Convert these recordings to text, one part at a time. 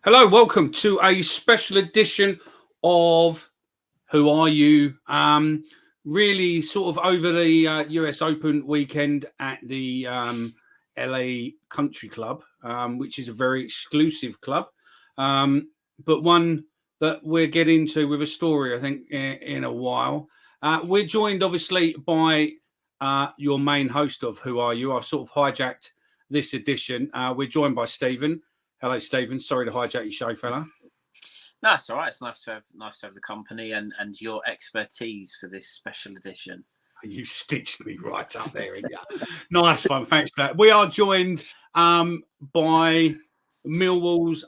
Hello, welcome to a special edition of Who Are You? Really sort of over the US Open weekend at the LA Country Club, which is a very exclusive club, but one that we'll get into with a story, I think, in a while. We're joined, obviously, by your main host of Who Are You? I've sort of hijacked this edition. We're joined by Stephen. Hello, Stephen. Sorry to hijack your show, fella. No, it's all right. It's nice to have the company and your expertise for this special edition. You stitched me right up there, yeah. Nice one. Thanks for that. We are joined by Millwall's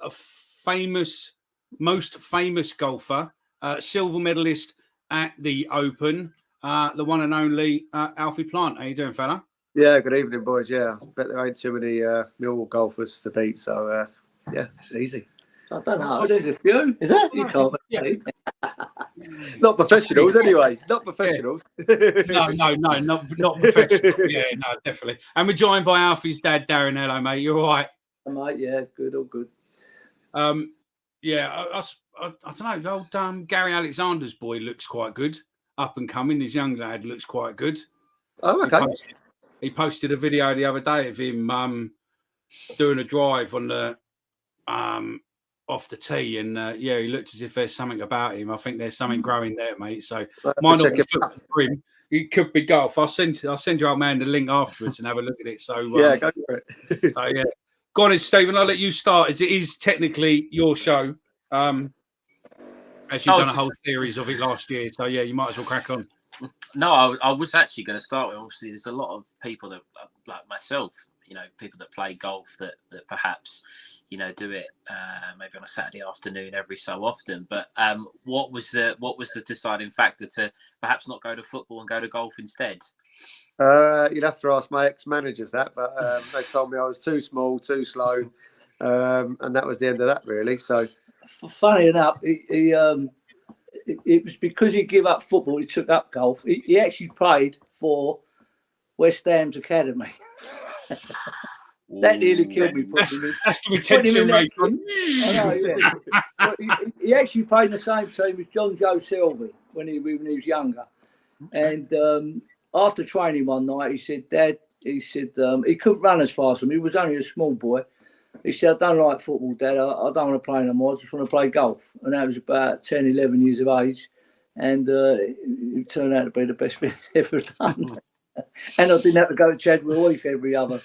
most famous golfer, silver medalist at the Open, the one and only Alfie Plant. How you doing, fella? Yeah, good evening, boys. Yeah, I bet there ain't too many Millwall golfers to beat, so yeah, easy. I don't know. There's a few. Is that? You can't beat. Not professionals, anyway. Not professionals. No, not professional. Yeah, no, definitely. And we're joined by Alfie's dad, Darren. Hello, mate. You all right? Mate, yeah, good, all good. Yeah, I don't know. Old Gary Alexander's boy looks quite good. Up and coming. His young lad looks quite good. Oh, okay. He posted a video the other day of him doing a drive on the off the tee, and yeah, he looked as if there's something about him. I think there's something growing there, mate. So might not be football for him. It could be golf. I'll send your old man the link afterwards and have a look at it. So yeah, go for it. So yeah, go on, Stephen. I'll let you start, as it is technically your show. As you've done a whole series of it last year, so yeah, you might as well crack on. No, I was actually going to start with, obviously, there's a lot of people that, like myself, people that play golf that perhaps, do it maybe on a Saturday afternoon every so often. But what was the deciding factor to perhaps not go to football and go to golf instead? You'd have to ask my ex-managers that, but they told me I was too small, too slow, and that was the end of that, really. So, funny enough, it was because he gave up football, he took up golf. He actually played for West Ham's academy. That nearly killed me. That's the retention rate. I know, yeah. He actually played in the same team as John Joe Sylvie when he was younger. And after training one night, he said, Dad, he couldn't run as fast as me. He was only a small boy. He said, I don't like football, Dad. I don't want to play no more. I just want to play golf. And that was about 10, 11 years of age. And it turned out to be the best thing I've ever done. And I didn't have to go to Chadwell Heath every other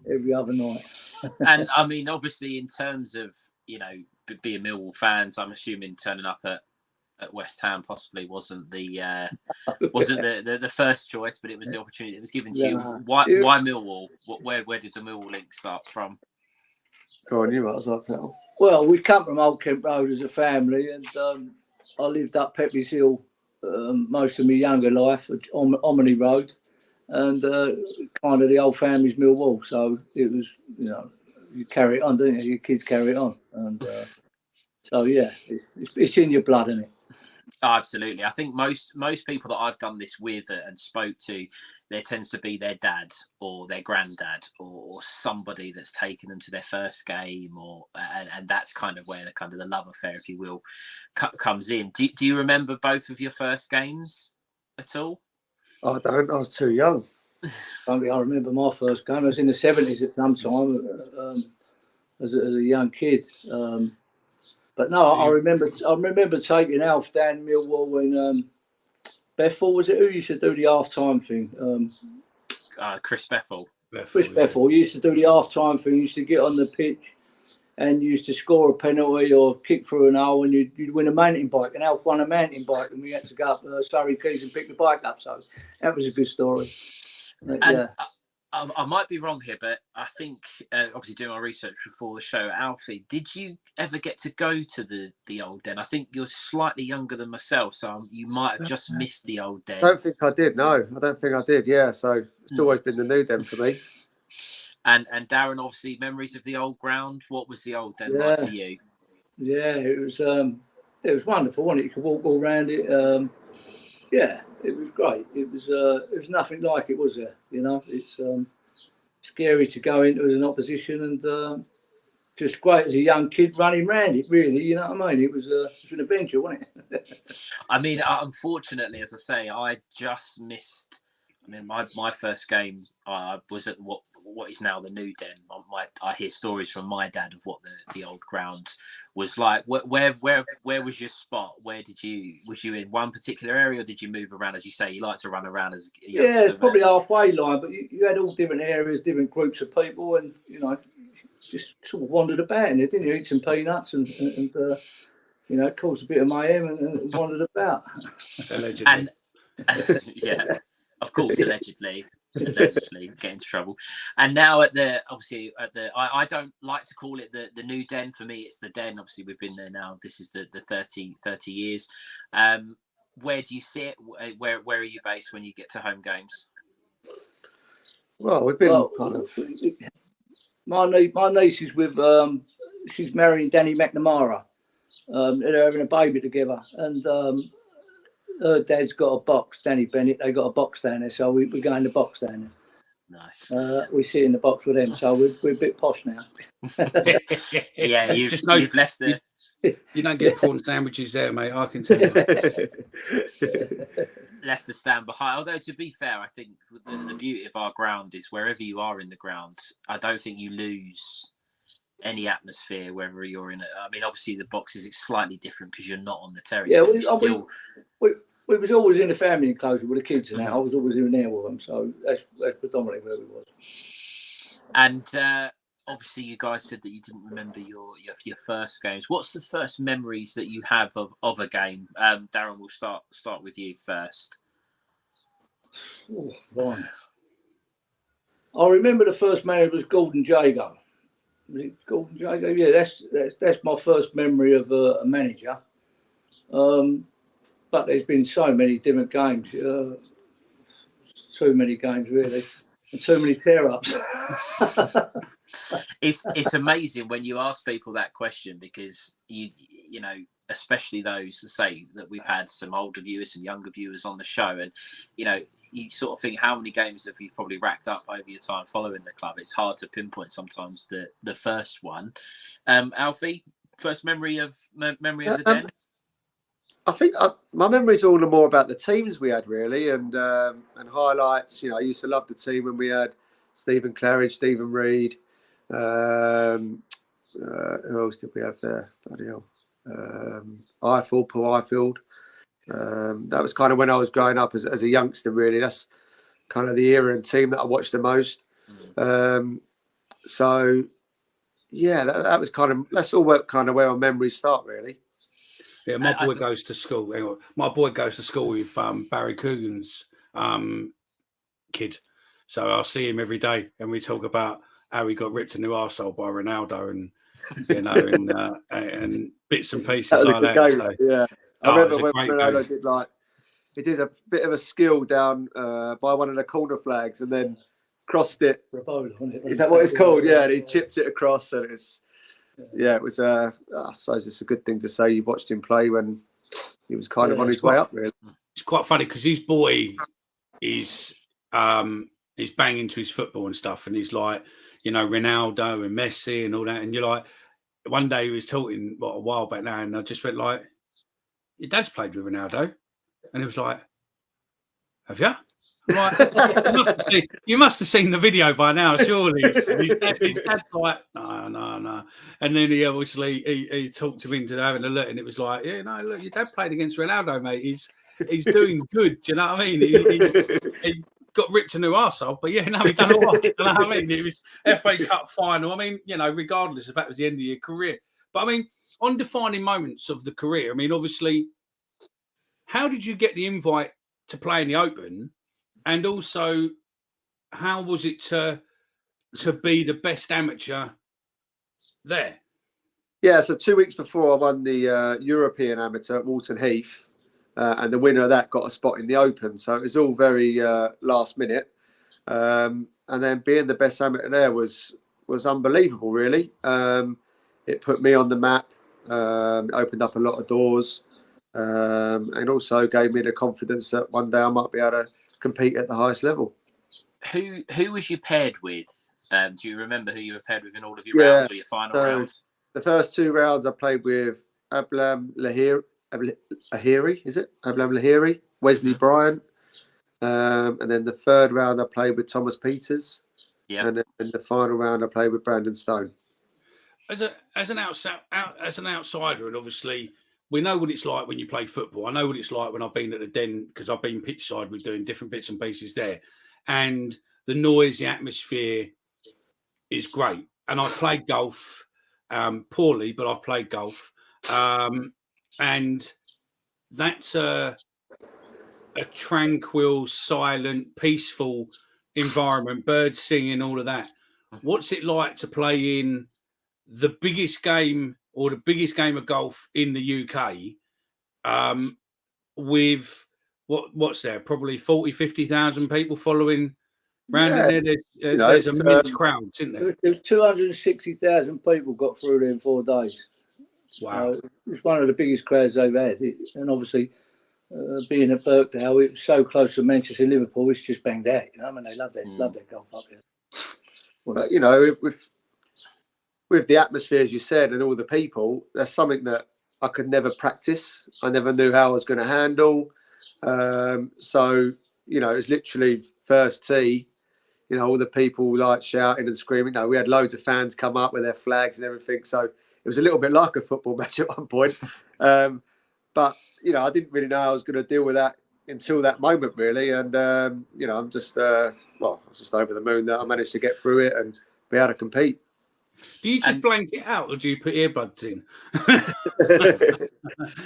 night. And I mean, obviously, in terms of, being Millwall fans, I'm assuming turning up at West Ham possibly wasn't the first choice, but it was the opportunity that was given to you. Why Millwall? Where did the Millwall link start from? Go on, you might as well tell. Well, we come from Old Kent Road as a family, and I lived up Pepys Hill most of my younger life, on Omni Road, and kind of the old family's Millwall. So it was, you carry it on, don't you? Your kids carry it on, and so yeah, it's in your blood, isn't it? Oh, absolutely. I think most people that I've done this with and spoke to, there tends to be their dad or their granddad or somebody that's taken them to their first game, and that's kind of where the love affair, if you will, comes in. Do you remember both of your first games at all? I don't. I was too young. I remember my first game. I was in the 70s at some time as a young kid. But no, I remember taking Alf down Millwall when Bethel, was it? Who used to do the half-time thing? Chris Bethel. Chris Bethel used to do the half-time thing. He used to get on the pitch and used to score a penalty or kick through an hole, and you'd win a mountain bike. And Alf won a mountain bike, and we had to go up Surrey Quays and pick the bike up. So that was a good story. And I might be wrong here, but I think, obviously doing my research before the show, Alfie, did you ever get to go to the old den? I think you're slightly younger than myself, so you might have just missed the old den. I don't think I did, no. I don't think I did, yeah. So it's always been the new den for me. And Darren, obviously, memories of the old ground. What was the old den like for you? Yeah, it was wonderful, wasn't it? You could walk all around it. Yeah, it was great. It was nothing like it, was there? It's scary to go into as an opposition, and just great as a young kid running around it, really. You know what I mean? It was an adventure, wasn't it? I mean, unfortunately, as I say, I just missed. I mean, my first game was at what is now the new Den. I hear stories from my dad of what the old ground was like. Where was your spot? Was you in one particular area, or did you move around? As you say, you like to run around as a youngster. Yeah, it's probably halfway line, but you had all different areas, different groups of people, and you know, just sort of wandered about in it, didn't you? Eat some peanuts and you know, caused a bit of mayhem and wandered about. Allegedly. And yeah, of course, allegedly get into trouble. And now I don't like to call it the new Den. For me, it's the Den. Obviously, we've been there now. This is the 30 years. Where do you sit? Where are you based when you get to home games? Well, we've been kind of. My niece is with she's marrying Danny McNamara. They're having a baby together, and her dad's got a box. Danny Bennett, they got a box down there, so we go in the box down there. Nice. We sit in the box with them, so we're a bit posh now. Yeah, you've left the. You don't get prawn sandwiches there, mate. I can tell you. Left the stand behind. Although, to be fair, I think the beauty of our ground is wherever you are in the ground, I don't think you lose any atmosphere, whether you're in it. I mean, obviously the boxes, it's slightly different because you're not on the terrace. Yeah, we was always in the family enclosure with the kids and that. I was always in there with them, so that's predominantly where we was. And obviously, you guys said that you didn't remember your first games. What's the first memories that you have of a game? Darren, we'll start with you first. Oh, right. I remember the first man was Gordon Jago. Was it Gordon Jago? Yeah, that's my first memory of a manager. But there's been so many different games. Too many games, really. And too many tear-ups. It's amazing when you ask people that question, because you know, especially those to say that we've had some older viewers and younger viewers on the show, and you know, you sort of think, how many games have you probably racked up over your time following the club? It's hard to pinpoint sometimes the first one. Alfie, first memory of the Den? I think my memories are all more about the teams we had, really, and highlights. You know, I used to love the team when we had Stephen Claridge, Stephen Reed. Who else did we have there? Bloody hell. Paul Ifield. That was kind of when I was growing up as a youngster, really. That's kind of the era and team that I watched the most. So, yeah, that was kind of, that's all kind of where my memories start, really. Yeah, my boy goes to school. Anyway, my boy goes to school with Barry Coogan's kid. So I'll see him every day, and we talk about how he got ripped a new arsehole by Ronaldo, and you know, and bits and pieces like that. So, yeah, I remember when Ronaldo did a bit of a skill down by one of the corner flags, and then crossed it. Is that what it's called? Yeah, and he chipped it across, and it's. Yeah, it was. I suppose it's a good thing to say. You watched him play when he was kind of on his way up. Really, it's quite funny because his boy is he's banging into his football and stuff, and he's like, you know, Ronaldo and Messi and all that. And you're like, one day he was talking a while back now, and I just went like, "Your dad's played with Ronaldo," and he was like, "Have you?" Like, you must have seen the video by now, surely. His dad's like, no. And then he obviously he talked him into having a look, and it was like, yeah, no, look, your dad played against Ronaldo, mate. He's doing good. Do you know what I mean? He got ripped a new arsehole, but yeah, no, he done all right. Do you know what I mean? It was FA Cup final. I mean, you know, regardless if that was the end of your career. But I mean, on defining moments of the career, I mean, obviously, how did you get the invite to play in the Open? And also, how was it to be the best amateur there? Yeah, so 2 weeks before I won the European Amateur at Walton Heath, and the winner of that got a spot in the Open. So it was all very last minute. And then being the best amateur there was unbelievable, really. It put me on the map, opened up a lot of doors, and also gave me the confidence that one day I might be able to compete at the highest level. Who was you paired with Do you remember who you were paired with in all of your rounds or your final rounds? The first 2 rounds I played with Ablam Lahiri, is it? Ablam Lahiri, Wesley Bryant. And then the third round I played with Thomas Peters. Yeah. And then in the final round I played with Brandon Stone. As an outsider, and obviously we know what it's like when you play football. I know what it's like when I've been at the Den, because I've been pitch side with doing different bits and pieces there. And the noise, the atmosphere is great. And I've played golf poorly, but I've played golf. And that's a tranquil, silent, peaceful environment, birds singing, all of that. What's it like to play in the biggest game or the biggest game of golf in the UK with what's there? Probably 40, 50,000 people following round in there. There's a immense crowd, isn't there? There's 260,000 people got through there in 4 days. Wow. It's one of the biggest crowds they've had. And obviously, being at Birkdale, it was so close to Manchester and Liverpool, it's just banged out. You know, I mean, they love their golf up here. But, you know, with the atmosphere, as you said, and all the people, that's something that I could never practice. I never knew how I was going to handle. So, you know, it was literally first tee, you know, all the people like shouting and screaming. No, we had loads of fans come up with their flags and everything. So it was a little bit like a football match at one point. But, you know, I didn't really know how I was going to deal with that until that moment, really. And, you know, I'm just, I was just over the moon that I managed to get through it and be able to compete. Do you just blank it out, or do you put earbuds in?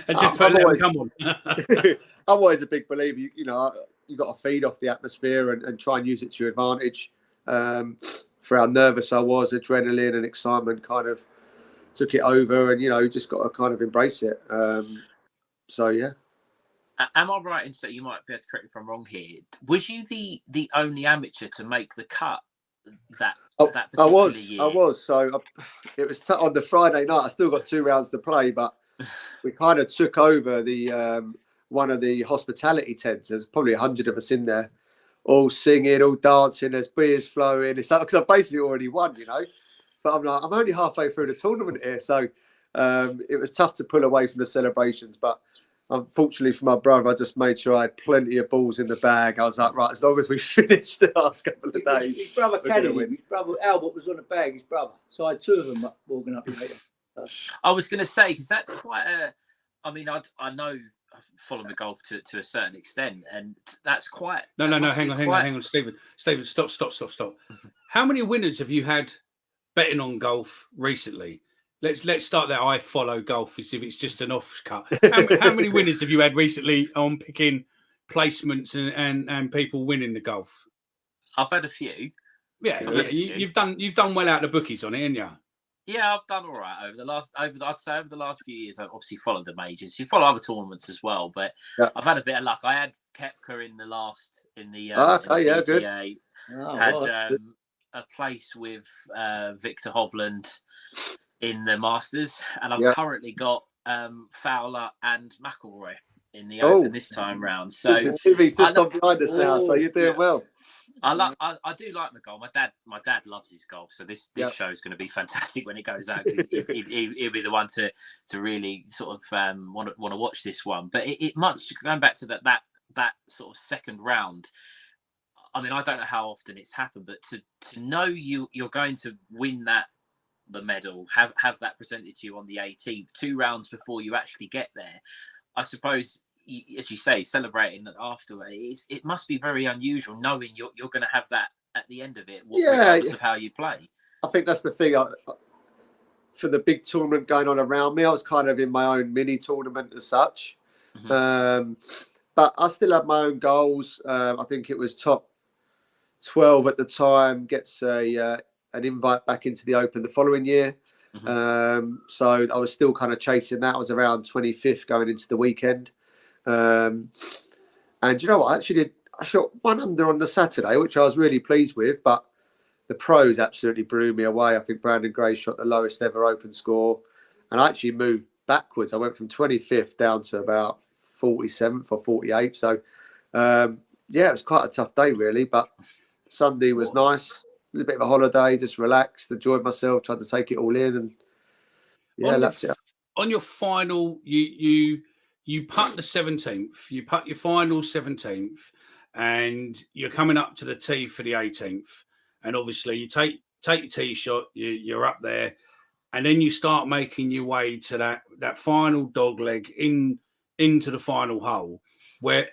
And just come on. I'm always a big believer. You know, you've got to feed off the atmosphere and try and use it to your advantage. For how nervous I was, adrenaline and excitement kind of took it over, and you know, you just got to kind of embrace it. So yeah. Am I right in saying, you might be able to correct me if I'm wrong here, was you the only amateur to make the cut that particular year? I was. So it was on the Friday night. I still got 2 rounds to play, but we kind of took over the one of the hospitality tents. There's probably 100 of us in there, all singing, all dancing. There's beers flowing. It's like, because I basically already won, you know. But I'm like, I'm only halfway through the tournament here, so it was tough to pull away from the celebrations. But unfortunately for my brother, I just made sure I had plenty of balls in the bag. I was like, right, as long as we finish the last couple of days. His brother caddied him. His brother Albert was on the bag, his brother. So I had 2 of them walking up later. I was going to say, because that's quite a... I mean, I know I follow the golf to a certain extent, and that's quite... No, hang on, Stephen, stop. How many winners have you had betting on golf recently? Let's start there. I follow golf as if it's just an offcut. How many winners have you had recently on picking placements and people winning the golf? I've had a few. Yeah. You've done well out of the bookies on it, haven't you? Yeah, I've done all right over the last few years. I've obviously followed the majors. You follow other tournaments as well, but I've had a bit of luck. I had Koepka in the PGA. Had a place with Victor Hovland in the Masters, and I've currently got Fowler and McIlroy in the Open this time round. So he's just on behind us now, so you're doing well. I do like my golf. My dad loves his golf, so this show is going to be fantastic when it goes out. He'll be the one to really sort of want to watch this one. But it must, going back to that sort of second round. I mean, I don't know how often it's happened, but to know you're going to win the medal, have that presented to you on the 18th, 2 rounds before you actually get there, I suppose, as you say, celebrating afterwards, it must be very unusual knowing you're going to have that at the end of it, regardless of how you play. I think that's the thing. For the big tournament going on around me, I was kind of in my own mini tournament as such. Mm-hmm. But I still had my own goals. I think it was top 12 at the time, gets an invite back into the Open the following year. Mm-hmm. So I was still kind of chasing that. I was around 25th going into the weekend. And you know what? I shot 1 under on the Saturday, which I was really pleased with, but the pros absolutely blew me away. I think Brandon Gray shot the lowest ever Open score, and I actually moved backwards. I went from 25th down to about 47th or 48th. So, it was quite a tough day, really, but Sunday was nice. little bit of a holiday, just relaxed, enjoyed myself, tried to take it all in, and lapped it up. On your final, you putt the 17th, you putt your final 17th, and you're coming up to the tee for the 18th, and obviously you take your tee shot, you're up there, and then you start making your way to that final dog leg into the final hole, where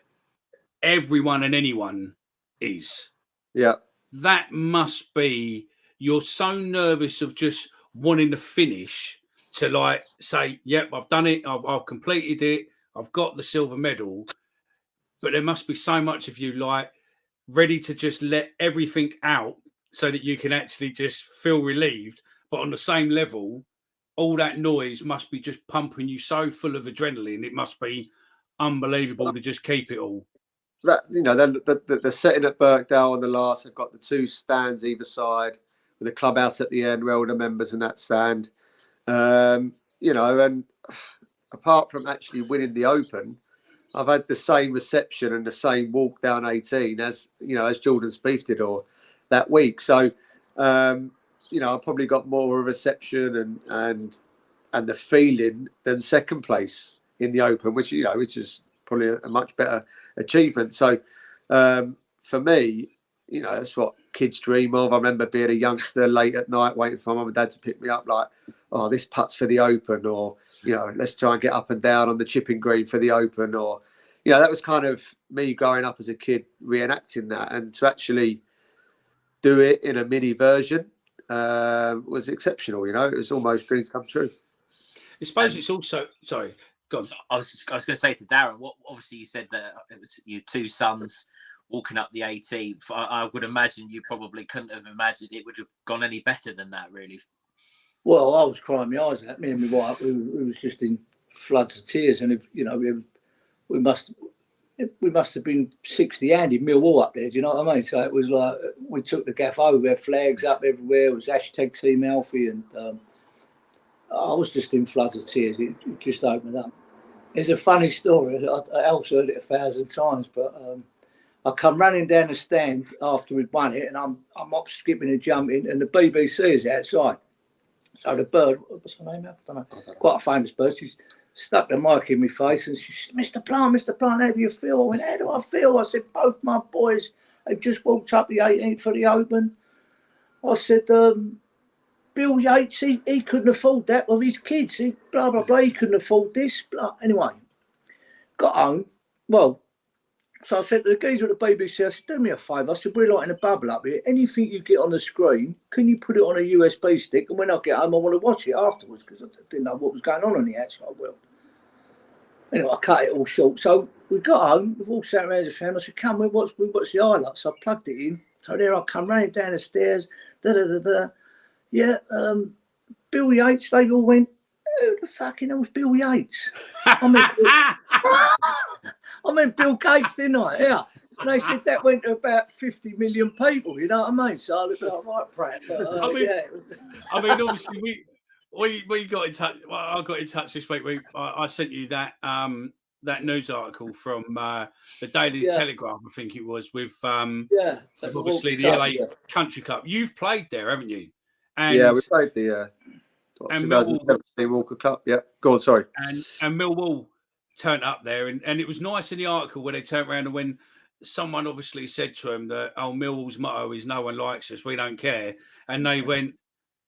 everyone and anyone is. Yeah. That must be, you're so nervous of just wanting to finish to like say, yep, I've done it, I've completed it, I've got the silver medal. But there must be so much of you like ready to just let everything out so that you can actually just feel relieved. But on the same level, all that noise must be just pumping you so full of adrenaline. It must be unbelievable to just keep it all. That, you know, the setting at Birkdale on the last, I've got the 2 stands either side with the clubhouse at the end where all the members in that stand. You know, and apart from actually winning the Open, I've had the same reception and the same walk down 18 as, you know, as Jordan Spieth did or that week. So, you know, I probably got more of a reception and the feeling than second place in the Open, which, you know, which is probably a much better achievement. So for me, you know, that's what kids dream of. I remember being a youngster late at night waiting for my mum and dad to pick me up, like, oh, this putt's for the Open, or, you know, let's try and get up and down on the chipping green for the Open, or, you know, that was kind of me growing up as a kid reenacting that, and to actually do it in a mini version was exceptional. You know, it was almost dreams come true. I suppose it's also, sorry, go on. I was going to say to Darren, what obviously you said that it was your 2 sons walking up the 18th. I would imagine you probably couldn't have imagined it would have gone any better than that, really. Well, I was crying my eyes out. Me and my wife, we was just in floods of tears, and you know, we must have been 60 hand in Millwall up there. Do you know what I mean? So it was like we took the gaff over, we had flags up everywhere. It was hashtag Team Alfie, and I was just in floods of tears. It just opened up. It's a funny story. Alf's heard it 1,000 times, but I come running down the stand after we'd won it, and I'm up skipping and jumping, and the BBC is outside. So the bird, what's her name? I don't know. Quite a famous bird. She stuck the mic in my face and she said, Mr. Plant, how do you feel? I went, how do I feel? I said, both my boys have just walked up the 18th for the Open. I said, Bill Yates, he couldn't afford that with his kids. He blah, blah, blah. He couldn't afford this. Blah. Anyway, got home. Well, so I said to the geezer at the BBC, I said, do me a favour. I said, we're like in a bubble up here. Anything you get on the screen, can you put it on a USB stick? And when I get home, I want to watch it afterwards because I didn't know what was going on in the outside world. Anyway, I cut it all short. So we got home, we've all sat around as a family. I said, come, we watch the highlights. So I plugged it in. So there I come running down the stairs. Yeah, Bill Yates, they all went, who the fucking hell's Bill Yates? I meant Bill Gates, didn't I? Yeah. And they said that went to about 50 million people, you know what I mean? So I looked like, right, Pratt. But, I mean, obviously, we got in touch. Well, I got in touch this week. I sent you that news article from the Daily Telegraph, I think it was, with obviously the LA Country Club. You've played there, haven't you? And, yeah, we played the 2017 Walker Cup. Yeah, go on, sorry. And Millwall turned up there, and it was nice in the article where they turned around and when someone obviously said to him that, oh, Millwall's motto is no one likes us, we don't care. And they went,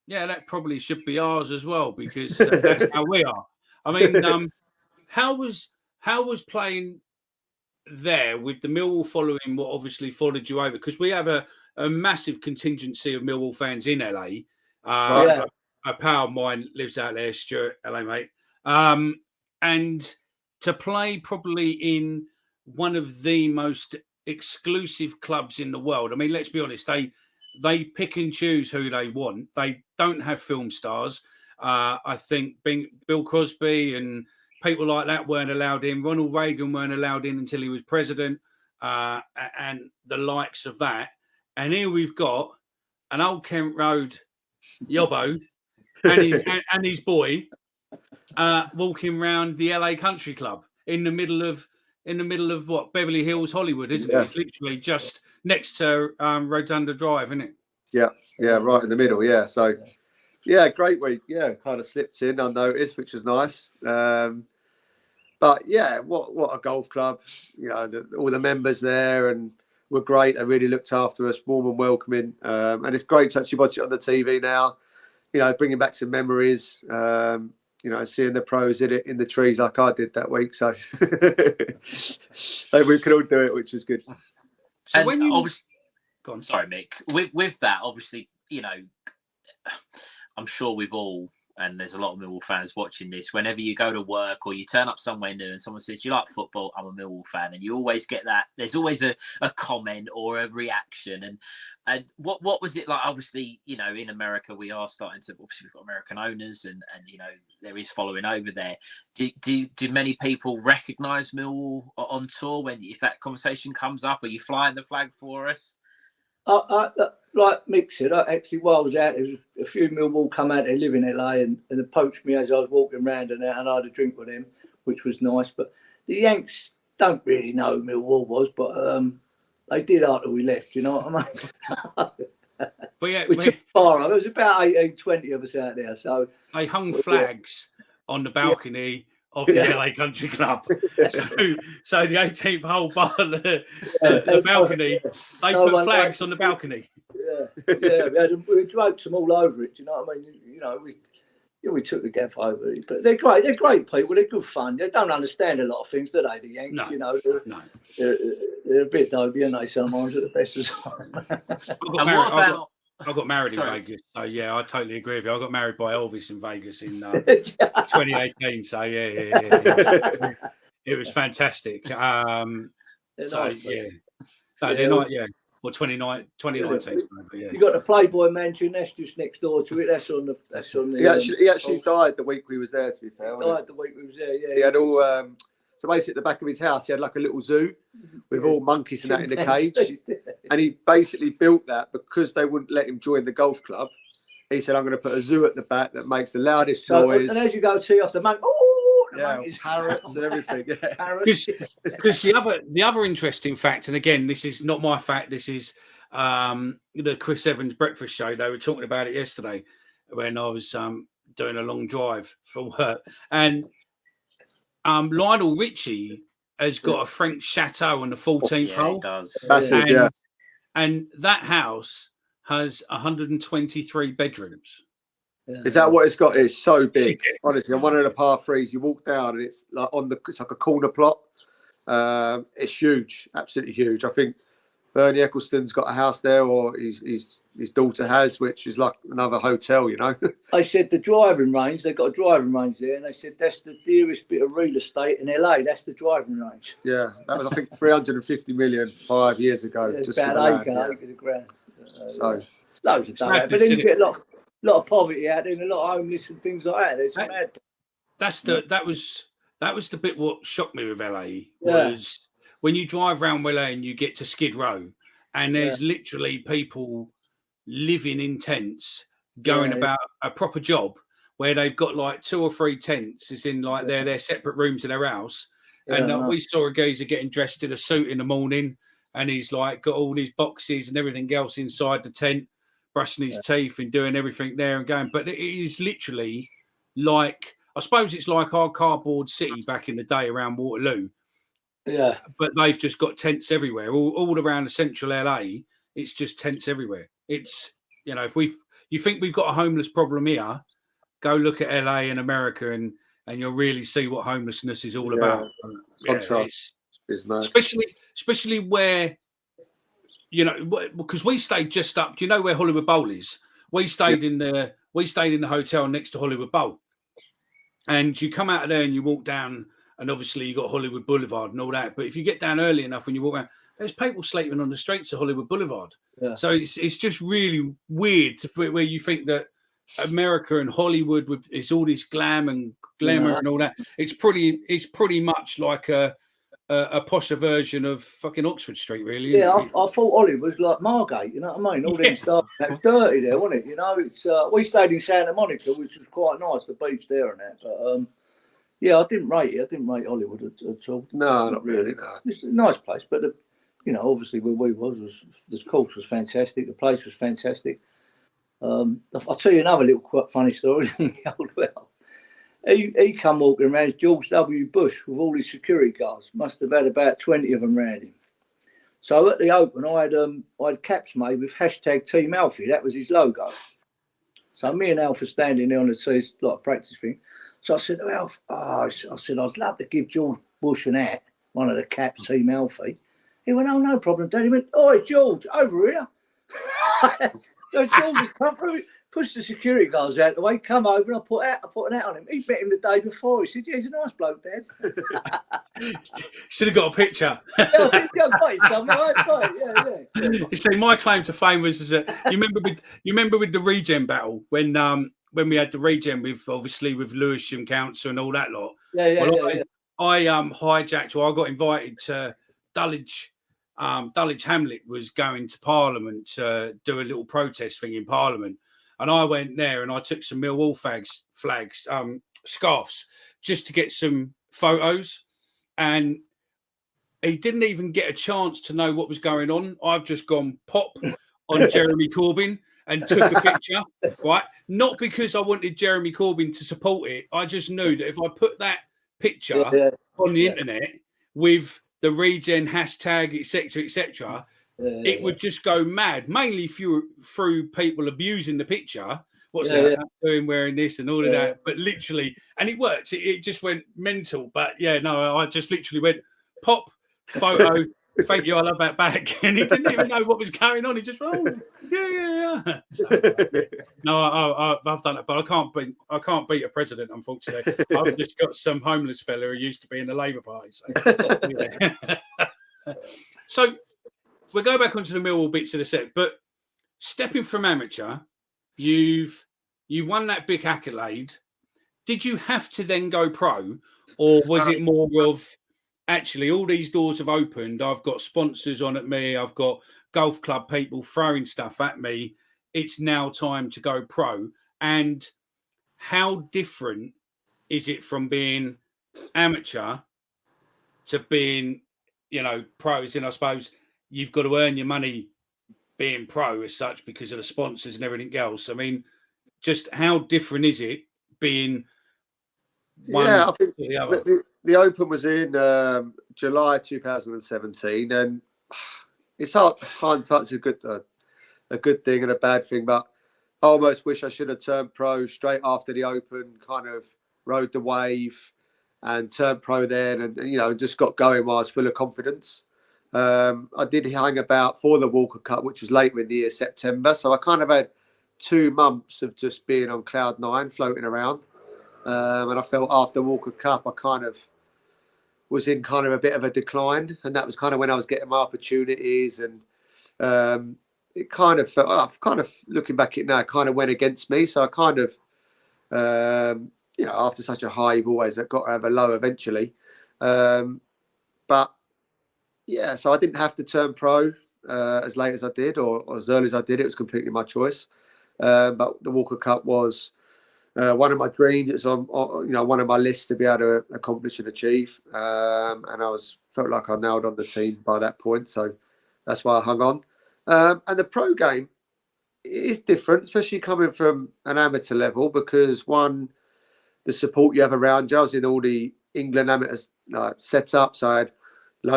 yeah, that probably should be ours as well, because that's how we are. I mean, how was playing there with the Millwall following what obviously followed you over? Because we have a massive contingency of Millwall fans in LA. A pal of mine lives out there, Stuart, LA mate. And to play probably in one of the most exclusive clubs in the world. I mean, let's be honest, they pick and choose who they want. They don't have film stars. I think Bill Crosby and people like that weren't allowed in. Ronald Reagan weren't allowed in until he was president, and the likes of that. And here we've got an Old Kent Road yobbo and his boy walking around the LA Country Club in the middle of what, Beverly Hills, Hollywood, isn't it? It's literally just next to Rotunda Drive, isn't it? Yeah, right in the middle. Yeah, so yeah, great week. Yeah, kind of slipped in unnoticed, which was nice. But yeah, what a golf club. You know, all the members there and were great. They really looked after us, warm and welcoming. And it's great to actually watch it on the TV now. You know, bringing back some memories. You know, seeing the pros in the trees like I did that week. So we could all do it, which was good. So and when you go on, sorry, Mick. With that, obviously, you know, I'm sure we've all, and there's a lot of Millwall fans watching this, whenever you go to work or you turn up somewhere new and someone says, you like football? I'm a Millwall fan. And you always get that. There's always a comment or a reaction. And what was it like? Obviously, you know, in America, we are starting to, obviously we've got American owners and you know, there is following over there. Do many people recognise Millwall on tour if that conversation comes up? Are you flying the flag for us? Like Mick said, actually, while I was out, there was a few Millwall come out there, live in LA, and approached me as I was walking around and I had a drink with them, which was nice. But the Yanks don't really know who Millwall was, but they did after we left, you know what I mean? But yeah, we took far. There was about 18, 20 of us out there. So they hung flags on the balcony of the LA Country Club. So the 18th hole bar, the balcony, they put flags on the balcony. Yeah, we draped them all over it. Do you know what I mean? You know, we took the gaff over it. But they're great. They're great people. They're good fun. They don't understand a lot of things, do they? The Yanks, no, you know, no. They're a bit dopey, aren't they? Sometimes at the best of times. I got married in Vegas, so yeah, I totally agree with you. I got married by Elvis in Vegas in 2018, so yeah. It was fantastic. Nice, yeah, no, they're not, yeah. Well, 2019. You got the Playboy Mansion. That's just next door to it. That's on the. He actually died the week we was there. To be fair, died the week we was there. Yeah. He had all. So basically, at the back of his house, he had like a little zoo with all monkeys and that in the cage. And he basically built that because they wouldn't let him join the golf club. He said, "I'm going to put a zoo at the back that makes the loudest noise." And as you go see off the monkey, monkeys, parrots, and everything. Because the other interesting fact, and again, this is not my fact. This is the Chris Evans breakfast show. They were talking about it yesterday when I was doing a long drive for work, and Lionel Richie has got a French chateau on the 14th hole. He does. Massive, and that house has 123 bedrooms. Yeah. Is that what it's got? It's so big. Honestly, on one of the par threes, you walk down and it's like it's like a corner plot. It's huge, absolutely huge. I think Bernie Eccleston's got a house there, or his daughter has, which is like another hotel, you know. I said the driving range, they've got a driving range there, and they said that's the dearest bit of real estate in LA. That's the driving range. Yeah, that was I think 350 million 5 years ago. Yeah, just about acres of ground. So loads of that, but then you get a lot of poverty out there and a lot of homeless and things like that. It's mad. That was the bit what shocked me with LA was when you drive around LA and you get to Skid Row and there's literally people living in tents going about a proper job where they've got like 2 or 3 tents, is in like their separate rooms in their house. And we saw a geezer getting dressed in a suit in the morning and he's like got all these boxes and everything else inside the tent, brushing his teeth and doing everything there and going. But it is literally like, I suppose it's like our cardboard city back in the day around Waterloo. Yeah. But they've just got tents everywhere. All around the central LA, it's just tents everywhere. It's, you know, you think we've got a homeless problem here, go look at LA and America and you'll really see what homelessness is all about. Contrast is mad. Especially where, you know, because we stayed just up. Do you know where Hollywood Bowl is? We stayed in the hotel next to Hollywood Bowl, and you come out of there and you walk down, and obviously you got Hollywood Boulevard and all that. But if you get down early enough when you walk around, there's people sleeping on the streets of Hollywood Boulevard. Yeah. So it's just really weird where you think that America and Hollywood is all this glamour and all that. It's pretty much like a posher version of fucking Oxford Street, really. Yeah, I thought Hollywood was like Margate, you know what I mean? All them stuff. It was dirty there, wasn't it? You know, it's we stayed in Santa Monica, which was quite nice, the beach there and that. But I didn't rate it. I didn't rate Hollywood at all. No, not really. No. It's a nice place, but you know, obviously where we was the course was fantastic. The place was fantastic. I'll tell you another little quite funny story. He come walking around as George W. Bush with all his security guards. Must have had about 20 of them round him. So at the Open, I had caps made with hashtag Team Alfie. That was his logo. So me and Alf are standing there on the tee, like a practice thing. So I said to Alf, I said, I'd love to give George Bush an hat, one of the caps, Team Alfie. He went, oh, no problem, Dad. He went, oi, George, over here. So George has come through, pushed the security guards out the way, come over, and I put an hat on him. He met him the day before. He said, yeah, he's a nice bloke, Dad. Should have got a picture. Yeah, I think I got it somewhere. Yeah. You see, my claim to fame was that you remember with the regen battle when we had the regen with obviously with Lewisham Council and all that lot. I hijacked, or I got invited to Dulwich. Dulwich Hamlet was going to Parliament to do a little protest thing in Parliament, and I went there and I took some Millwall flags, scarves, just to get some photos. And he didn't even get a chance to know what was going on. I've just gone pop on Jeremy Corbyn and took a picture, right? Not because I wanted Jeremy Corbyn to support it. I just knew that if I put that picture on the internet with the regen hashtag, etc., it would just go mad, mainly through people abusing the picture. What's that doing wearing this and all of that? But literally, and it worked. It just went mental. But yeah, no, I just literally went pop photo. Thank you, I love that back. And he didn't even know what was going on. He just went, yeah. So, no, I've done it, but I can't beat a president, unfortunately. I've just got some homeless fella who used to be in the Labour Party. So we'll go back onto the Millwall bits of the set. But stepping from amateur, you won that big accolade. Did you have to then go pro, or was it more of actually all these doors have opened? I've got sponsors on at me. I've got golf club people throwing stuff at me. It's now time to go pro. And how different is it from being amateur to being, pros? And I suppose you've got to earn your money being pro as such because of the sponsors and everything else. I mean, just how different is it being one I think to the other? The Open was in July 2017, and it's hard. Hindsight's a good thing and a bad thing, but I almost wish I should have turned pro straight after the Open, kind of rode the wave and turned pro then, and just got going while I was full of confidence. I did hang about for the Walker Cup, which was later in the year, September. So I kind of had 2 months of just being on cloud 9, floating around. And I felt after Walker Cup, I kind of was in kind of a bit of a decline. And that was kind of when I was getting my opportunities. And it kind of felt, looking back at it now, it kind of went against me. So I kind of, after such a high, you've always got to have a low eventually. But yeah, so I didn't have to turn pro as late as I did or as early as I did. It was completely my choice. But the Walker Cup was one of my dreams. It was on one of my lists to be able to accomplish and achieve. And I felt like I nailed on the team by that point. So that's why I hung on. And the pro game is different, especially coming from an amateur level, because one, the support you have around you. I was in all the England amateurs setups. So I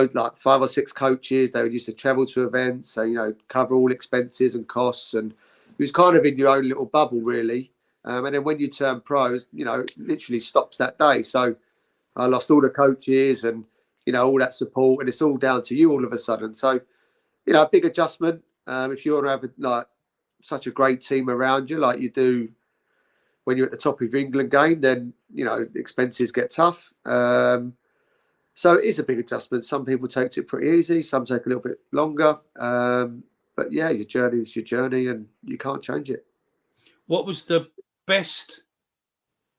had like 5 or 6 coaches. They used to travel to events, so cover all expenses and costs, and it was kind of in your own little bubble, really. And then when you turn pros, it literally stops that day. So I lost all the coaches and all that support, and it's all down to you all of a sudden. So a big adjustment. If you want to have such a great team around you, like you do when you're at the top of your England game, then expenses get tough. So it is a big adjustment. Some people take it pretty easy. Some take a little bit longer. But yeah, your journey is your journey, and you can't change it. What was the best,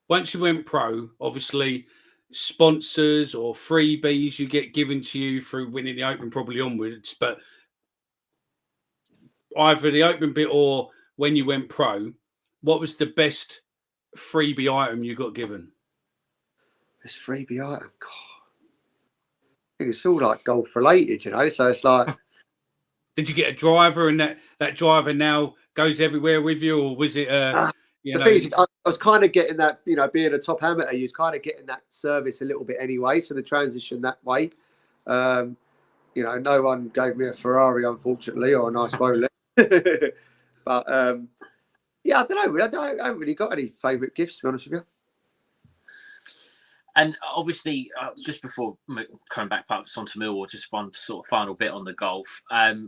once you went pro, obviously sponsors or freebies you get given to you through winning the Open, probably onwards, but either the Open bit or when you went pro, what was the best freebie item you got given? This freebie item, God. think it's all like golf related, you know. So it's like, did you get a driver, and that driver now goes everywhere with you, or was it the thing is, I was kind of getting that, you know, being a top amateur, you was kind of getting that service a little bit anyway. So the transition that way, you know, no one gave me a Ferrari, unfortunately, or a nice Rolex. But yeah, I don't know. I haven't really got any favourite gifts, to be honest with you. And obviously, just before coming back perhaps onto Millwall, just one sort of final bit on the golf.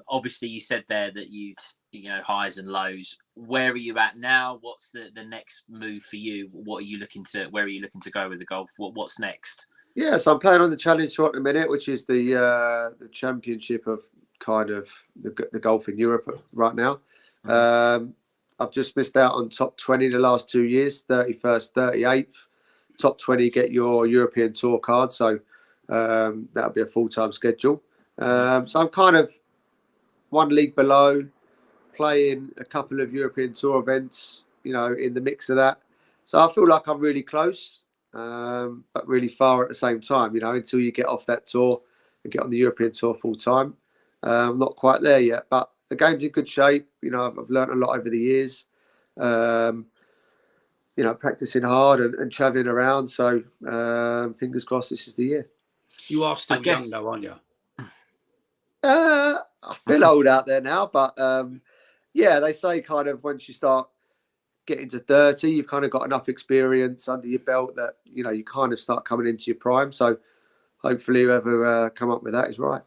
Obviously, you said there that you know, highs and lows. Where are you at now? What's the next move for you? Where are you looking to go with the golf? What's next? Yeah, so I'm playing on the Challenge Tour at the minute, which is the championship of kind of the golf in Europe right now. I've just missed out on top 20 the last 2 years, 31st, 38th. Top 20 get your European Tour card, so that'll be a full-time schedule. So I'm kind of one league below, playing a couple of European Tour events, you know, in the mix of that. So I feel like I'm really close, but really far at the same time, you know, until you get off that tour and get on the European Tour full-time. I'm not quite there yet, but the game's in good shape. You know, I've learned a lot over the years. You know, practicing hard and travelling around. So fingers crossed this is the year. You are still young though, aren't you? I feel old out there now, but yeah, they say kind of once you start getting to 30, you've kind of got enough experience under your belt that, you know, you kind of start coming into your prime. So hopefully whoever come up with that is right.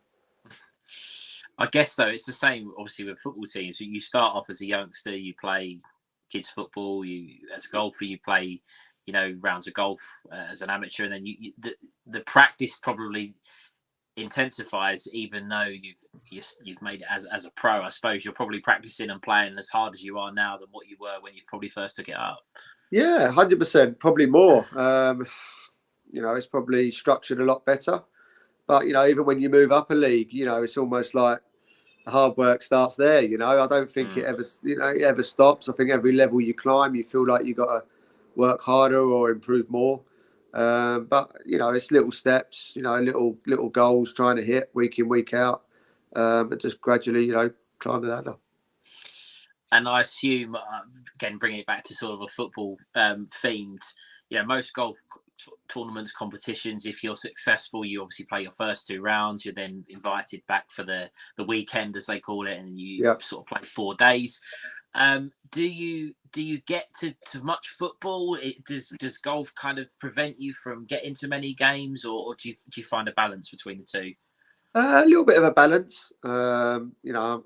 I guess so. It's the same, obviously, with football teams. You start off as a youngster, you play kids football, you as a golfer you play, you know, rounds of golf as an amateur, and then the practice probably intensifies, even though you've made it as a pro. I suppose you're probably practicing and playing as hard as you are now than what you were when you probably first took it up. Yeah, 100%, probably more. You know, it's probably structured a lot better, but you know, even when you move up a league, you know, it's almost like the hard work starts there. You know, I don't think it ever stops. I think every level you climb, you feel like you got to work harder or improve more. But you know, it's little steps. You know, little goals trying to hit week in, week out, and just gradually, you know, climb the ladder. And I assume, again, bringing it back to sort of a football themed, you know, most golf tournaments, competitions, if you're successful, you obviously play your first 2 rounds. You're then invited back for the weekend, as they call it, and you sort of play 4 days. Do you get to much football? Does golf kind of prevent you from getting to many games, or do you find a balance between the two? A little bit of a balance. You know,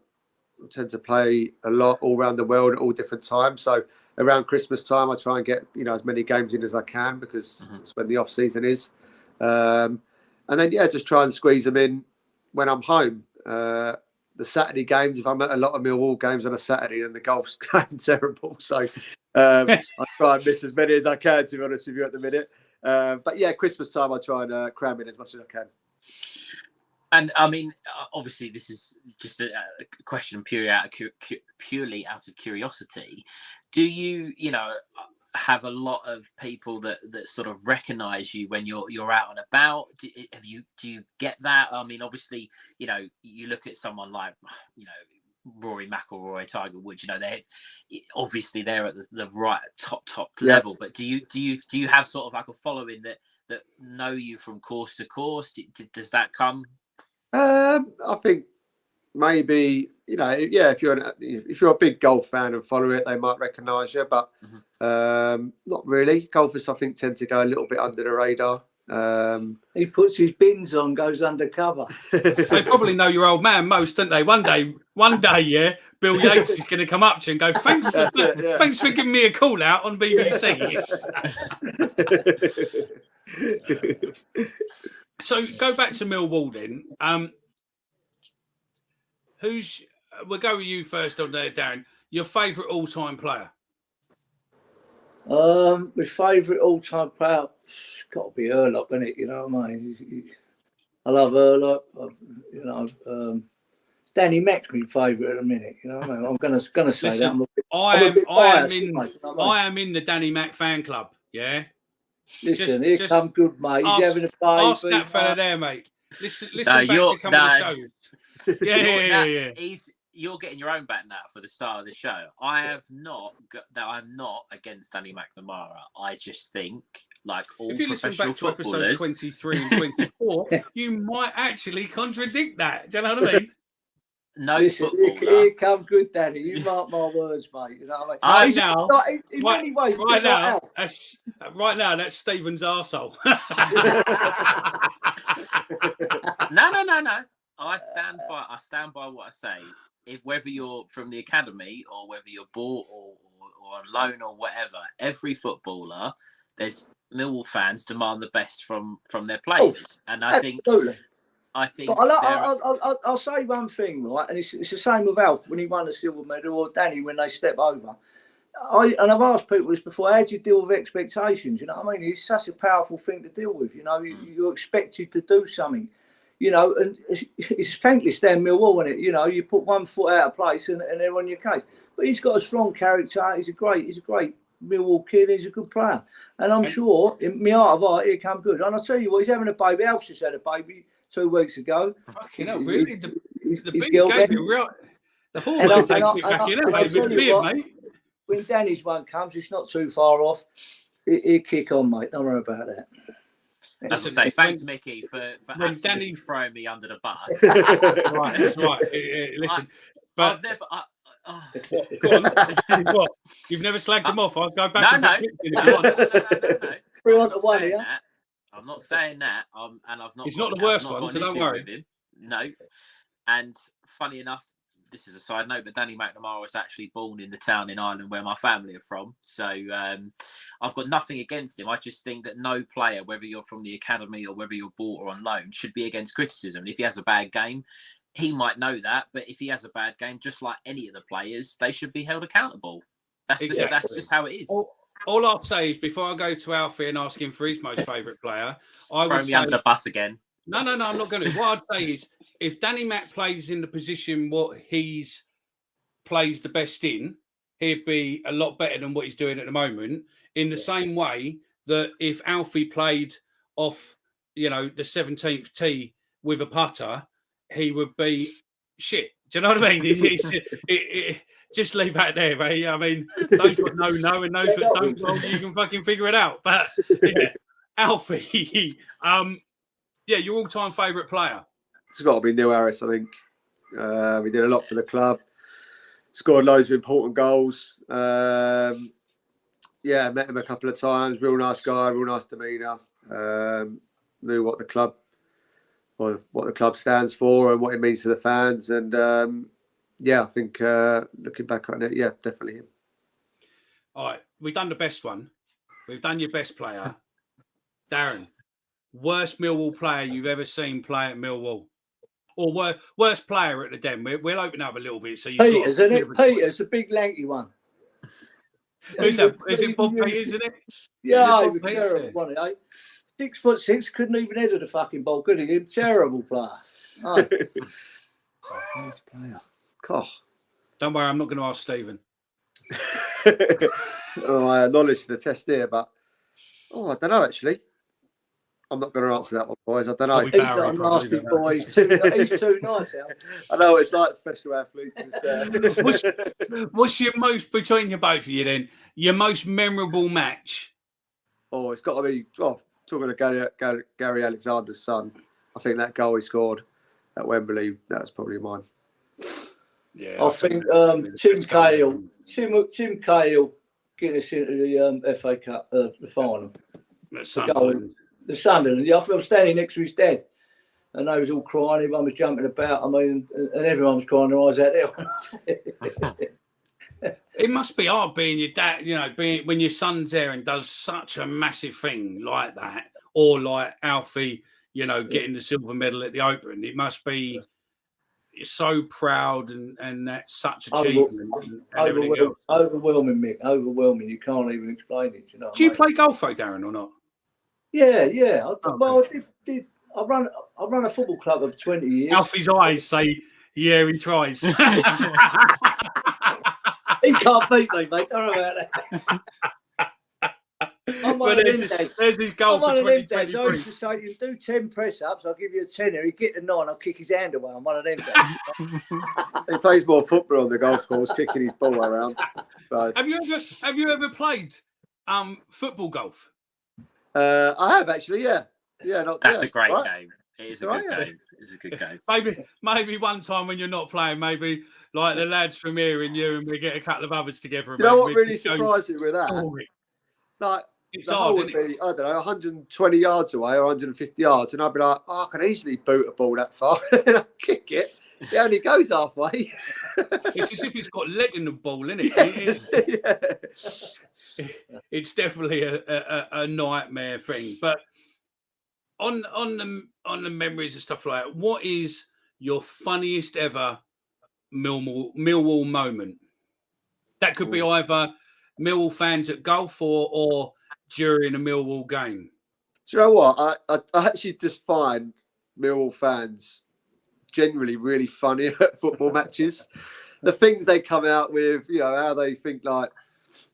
I tend to play a lot all around the world at all different times. So around Christmas time, I try and get, you know, as many games in as I can, because it's when the off season is. And then, yeah, just try and squeeze them in when I'm home. The Saturday games, if I'm at a lot of Millwall games on a Saturday, then the golf's going terrible. So I try and miss as many as I can, to be honest with you, at the minute. But yeah, Christmas time, I try and cram in as much as I can. And I mean, obviously, this is just a question purely out of curiosity. Do you know, have a lot of people that sort of recognise you when you're out and about? Do you get that? I mean, obviously, you know, you look at someone like, you know, Rory McIlroy, Tiger Woods. You know, they're at the right top level. But do you have sort of like a following that know you from course to course? Does that come? I think maybe, you know, yeah, if you're a big golf fan and follow it, they might recognise you, but not really. Golfers, I think, tend to go a little bit under the radar. He puts his bins on, goes undercover. They probably know your old man most, don't they? One day, yeah, Bill Yates is going to come up to you and go, thanks for giving me a call out on BBC. So go back to Millwall then. We'll go with you first on there, Darren. Your favourite all-time player? My favourite all-time player, it's got to be Urlock, isn't it? You know what I mean? I love Urlock. You know, Danny Mack's my favourite at the minute. You know what I mean? I'm gonna say Listen, that. I am in the Danny Mack fan club. Yeah. Listen, here come good mate. He's having a baby. Ask that fella there, mate. Listen back to come on the show. Yeah. You're getting your own back now for the start of the show. I'm not against Danny McNamara. I just think, like all if you listen professional back to episode footballers, 23 and 24, you might actually contradict that. Do you know what I mean? No Listen, footballer. here come good Danny. You mark my words, mate. You know what I mean? In many ways, right now, that's Stephen's arsehole. No. I stand by what I say. Whether you're from the academy or whether you're bought or on loan or whatever, every footballer, there's Millwall fans demand the best from their players, and I think. But I'll say one thing, right? And it's the same with Alf when he won the silver medal, or Danny when they step over. I've asked people this before. How do you deal with expectations? You know what I mean? It's such a powerful thing to deal with. You know, you're expected to do something. You know, and it's thankless down Millwall, isn't it? You know, you put one foot out of place and they're on your case. But he's got a strong character. He's a great Millwall kid. He's a good player, and I'm sure in my heart of heart, he'll come good. And I'll tell you what, he's having a baby. Alf's just had a baby 2 weeks ago. Fucking hell, really? The big girl gave it real. The hormone takes it back in, mate. When Danny's one comes, it's not too far off. He'll kick on, mate. Don't worry about that. As I say, thanks, Mickey, for Danny throwing me under the bus. Right, that's right. Listen, but I've never. Go on. What? You've never slagged him off? I'll go back. No. 3-1, yeah. I'm not saying that. And I've not. He's not the worst one, so don't worry. No. And funny enough, this is a side note, but Danny McNamara was actually born in the town in Ireland where my family are from. So I've got nothing against him. I just think that no player, whether you're from the academy or whether you're bought or on loan, should be against criticism. And if he has a bad game, he might know that. But if he has a bad game, just like any of the players, they should be held accountable. That's just how it is. All I'll say is before I go to Alfie and ask him for his most favourite player, I throw would me say, under the bus again. No, I'm not going to. What I'd say is, if Danny Mac plays in the position what he's plays the best in, he'd be a lot better than what he's doing at the moment. In the same way that if Alfie played off, the 17th tee with a putter, he would be shit. Do you know what I mean? Just leave that there, mate. I mean, those what know and those what don't, well, you can fucking figure it out. But yeah, Alfie, your all-time favourite player. It's got to be Neil Harris, I think. He did a lot for the club. Scored loads of important goals. Met him a couple of times. Real nice guy, real nice demeanour. Knew what the club stands for and what it means to the fans. And I think looking back on it, definitely him. All right, we've done the best one. We've done your best player, Darren. Worst Millwall player you've ever seen play at Millwall, or worst player at the Den. We'll open up a little bit. So Peters, isn't it? Peters, a big lanky one. Who's that? Is it Bob Peters, isn't it? Yeah, he was terrible, wasn't he? 6'6", couldn't even head the fucking ball, could he? Terrible player. Oh. Worst player. God. Don't worry, I'm not going to ask Stephen. I acknowledge the test here, but I don't know actually. I'm not going to answer that one, boys. I don't know. He's not a nasty boy. He's too nice, Al. I know it's like professional athletes. What's your most, between you both of you then, your most memorable match? Oh, it's got to be, talking to Gary Alexander's son. I think that goal he scored at Wembley, that's probably mine. Yeah, I think Tim Cahill getting us into the FA Cup, the final. The Sunderland. I was standing next to his dad, and they was all crying. Everyone was jumping about. I mean, and everyone was crying their eyes out there. It must be hard being your dad, when your son's there and does such a massive thing like that, or like Alfie, getting the silver medal at the Open. It must be so proud and that's such achievement. Overwhelming, Mick. Overwhelming. You can't even explain it. Do you play golf, though, Darren, or not? Yeah. I run a football club of 20 years. Alfie's eyes say, yeah, he tries. He can't beat me, mate. Don't worry about I'm Well, one of them dads. there's his goal I'm for one of them dads. I 2023. used to say, you do 10 press-ups, I'll give you a tenner. He'd get the 9, I'll kick his hand away. I'm one of them dads. He plays more football on the golf course, kicking his ball around. So. Have you ever played football golf? I have actually, yeah. That's a great game. It is a good game. It's a good game. Maybe one time when you're not playing, maybe like the lads from here and you, and we get a couple of others together. You know what really surprised me with that? Like, it's the hard, hole would isn't it? be, I don't know, 120 yards away or 150 yards, and I'd be like, I can easily boot a ball that far and I'll kick it. It only goes halfway. It's as if it's got lead in the ball, isn't it? Yes, It's definitely a nightmare thing. But on the memories and stuff like that, what is your funniest ever Millwall moment? That could be either Millwall fans at golf or during a Millwall game. Do you know what? I actually just find Millwall fans generally really funny at football matches. The things they come out with, you know, how they think like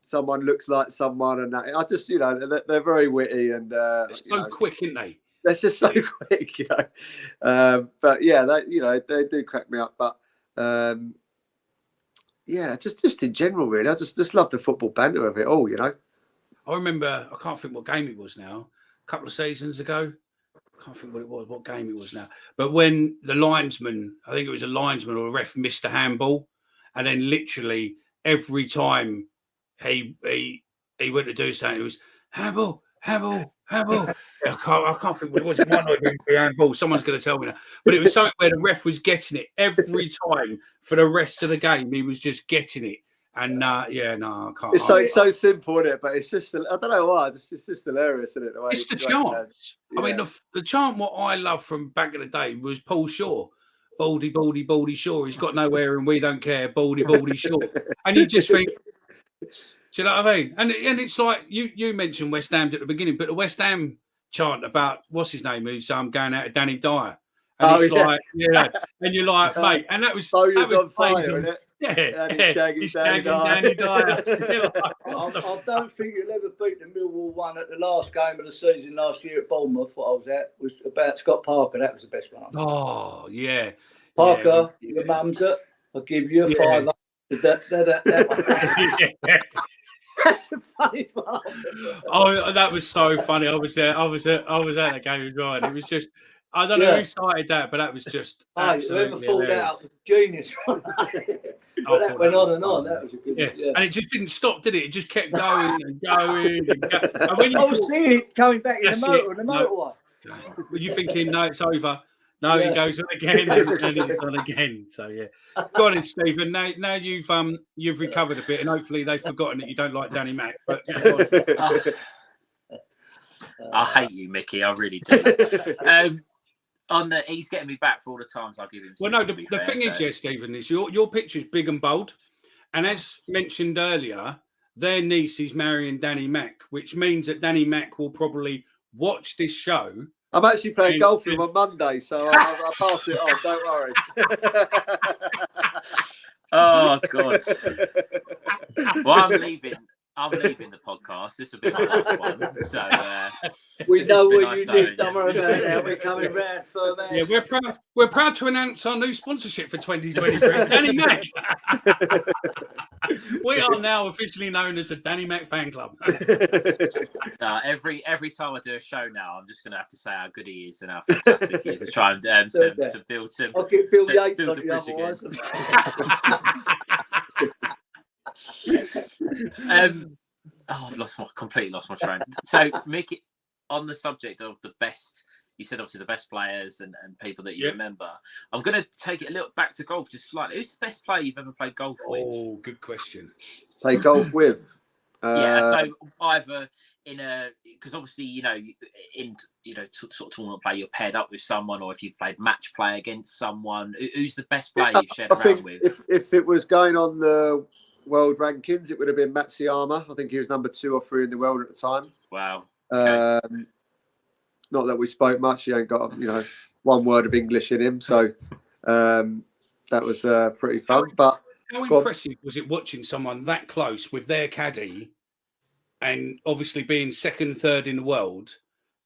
someone looks like someone, and that. I just, you know, they're very witty and so quick, aren't they? They're just so quick, you know. But yeah, they do crack me up. But yeah, just in general, really, I just love the football banter of it all, you know. I remember, I can't think what game it was now. A couple of seasons ago, I can't think what game it was now. But when the linesman, I think it was a linesman or a ref, missed a handball, and then literally every time he went to do something, it was handball. I can't think what it was. It might not have been handball. Someone's going to tell me now. But it was something where the ref was getting it every time for the rest of the game. He was just getting it. And I can't. It's so simple, isn't it? But it's just, I don't know why. It's just hilarious, isn't it? The way it's the chant. I mean, the chant, what I love from back in the day was Paul Shaw. Baldy, baldy, baldy Shaw. He's got nowhere and we don't care. Baldy, baldy Shaw. And you just think, do you know what I mean? And it's like, you mentioned West Ham at the beginning, but the West Ham chant about, what's his name, who's going out of Danny Dyer. And it's like, and you're like, mate, and that was on fire, isn't it? He's shagging Danny Dyer. I don't think you'll ever beat the Millwall one at the last game of the season last year at Bournemouth. What I was at was about Scott Parker. That was the best one. Oh yeah, Parker, your mum's it. I'll give you a £5. That one. That's a funny one. Oh, that was so funny. I was there. I was at the game as well. And it was just. I don't know who started that, but that was just whoever thought that out was a genius. But that went on and on. That was a good one. And it just didn't stop, did it? It just kept going and going. And when I was seeing it coming back in the motorway. Were you thinking, no, it's over? No, he goes on again and it's on again. So yeah, go on, Stephen. Now you've recovered a bit, and hopefully they've forgotten that you don't like Danny Mac. But I hate you, Mickey. I really do. He's getting me back for all the times I give him. Well, no, the thing is, Stephen, is your picture's big and bold, and as mentioned earlier, their niece is marrying Danny Mac, which means that Danny Mac will probably watch this show. I'm actually playing golf with him on Monday, so I'll pass it on. Don't worry. Oh God! Well, I'm leaving the podcast. This will be my last one. So we know where you live. Don't worry about it. We're coming round for that. Yeah, we're proud to announce our new sponsorship for 2023, Danny Mac. We are now officially known as the Danny Mac Fan Club. Every time I do a show now, I'm just going to have to say how good he is and how fantastic he is to try and to build some. I'll get Bill Yates on you otherwise. I've completely lost my train. So, Mickey, on the subject of the best, you said obviously the best players and people that you remember. I'm going to take it a little back to golf, just slightly. Who's the best player you've ever played golf with? Oh, good question. Play golf with? So either because obviously sort of tournament play, you're paired up with someone, or if you've played match play against someone. Who's the best player you've shared around with? If it was going on the world rankings, it would have been Matsuyama. I think he was number 2 or 3 in the world at the time. Wow. Okay. Not that we spoke much. He ain't got one word of English in him, so that was pretty fun. But how impressive was it watching someone that close with their caddy and obviously being second, third in the world,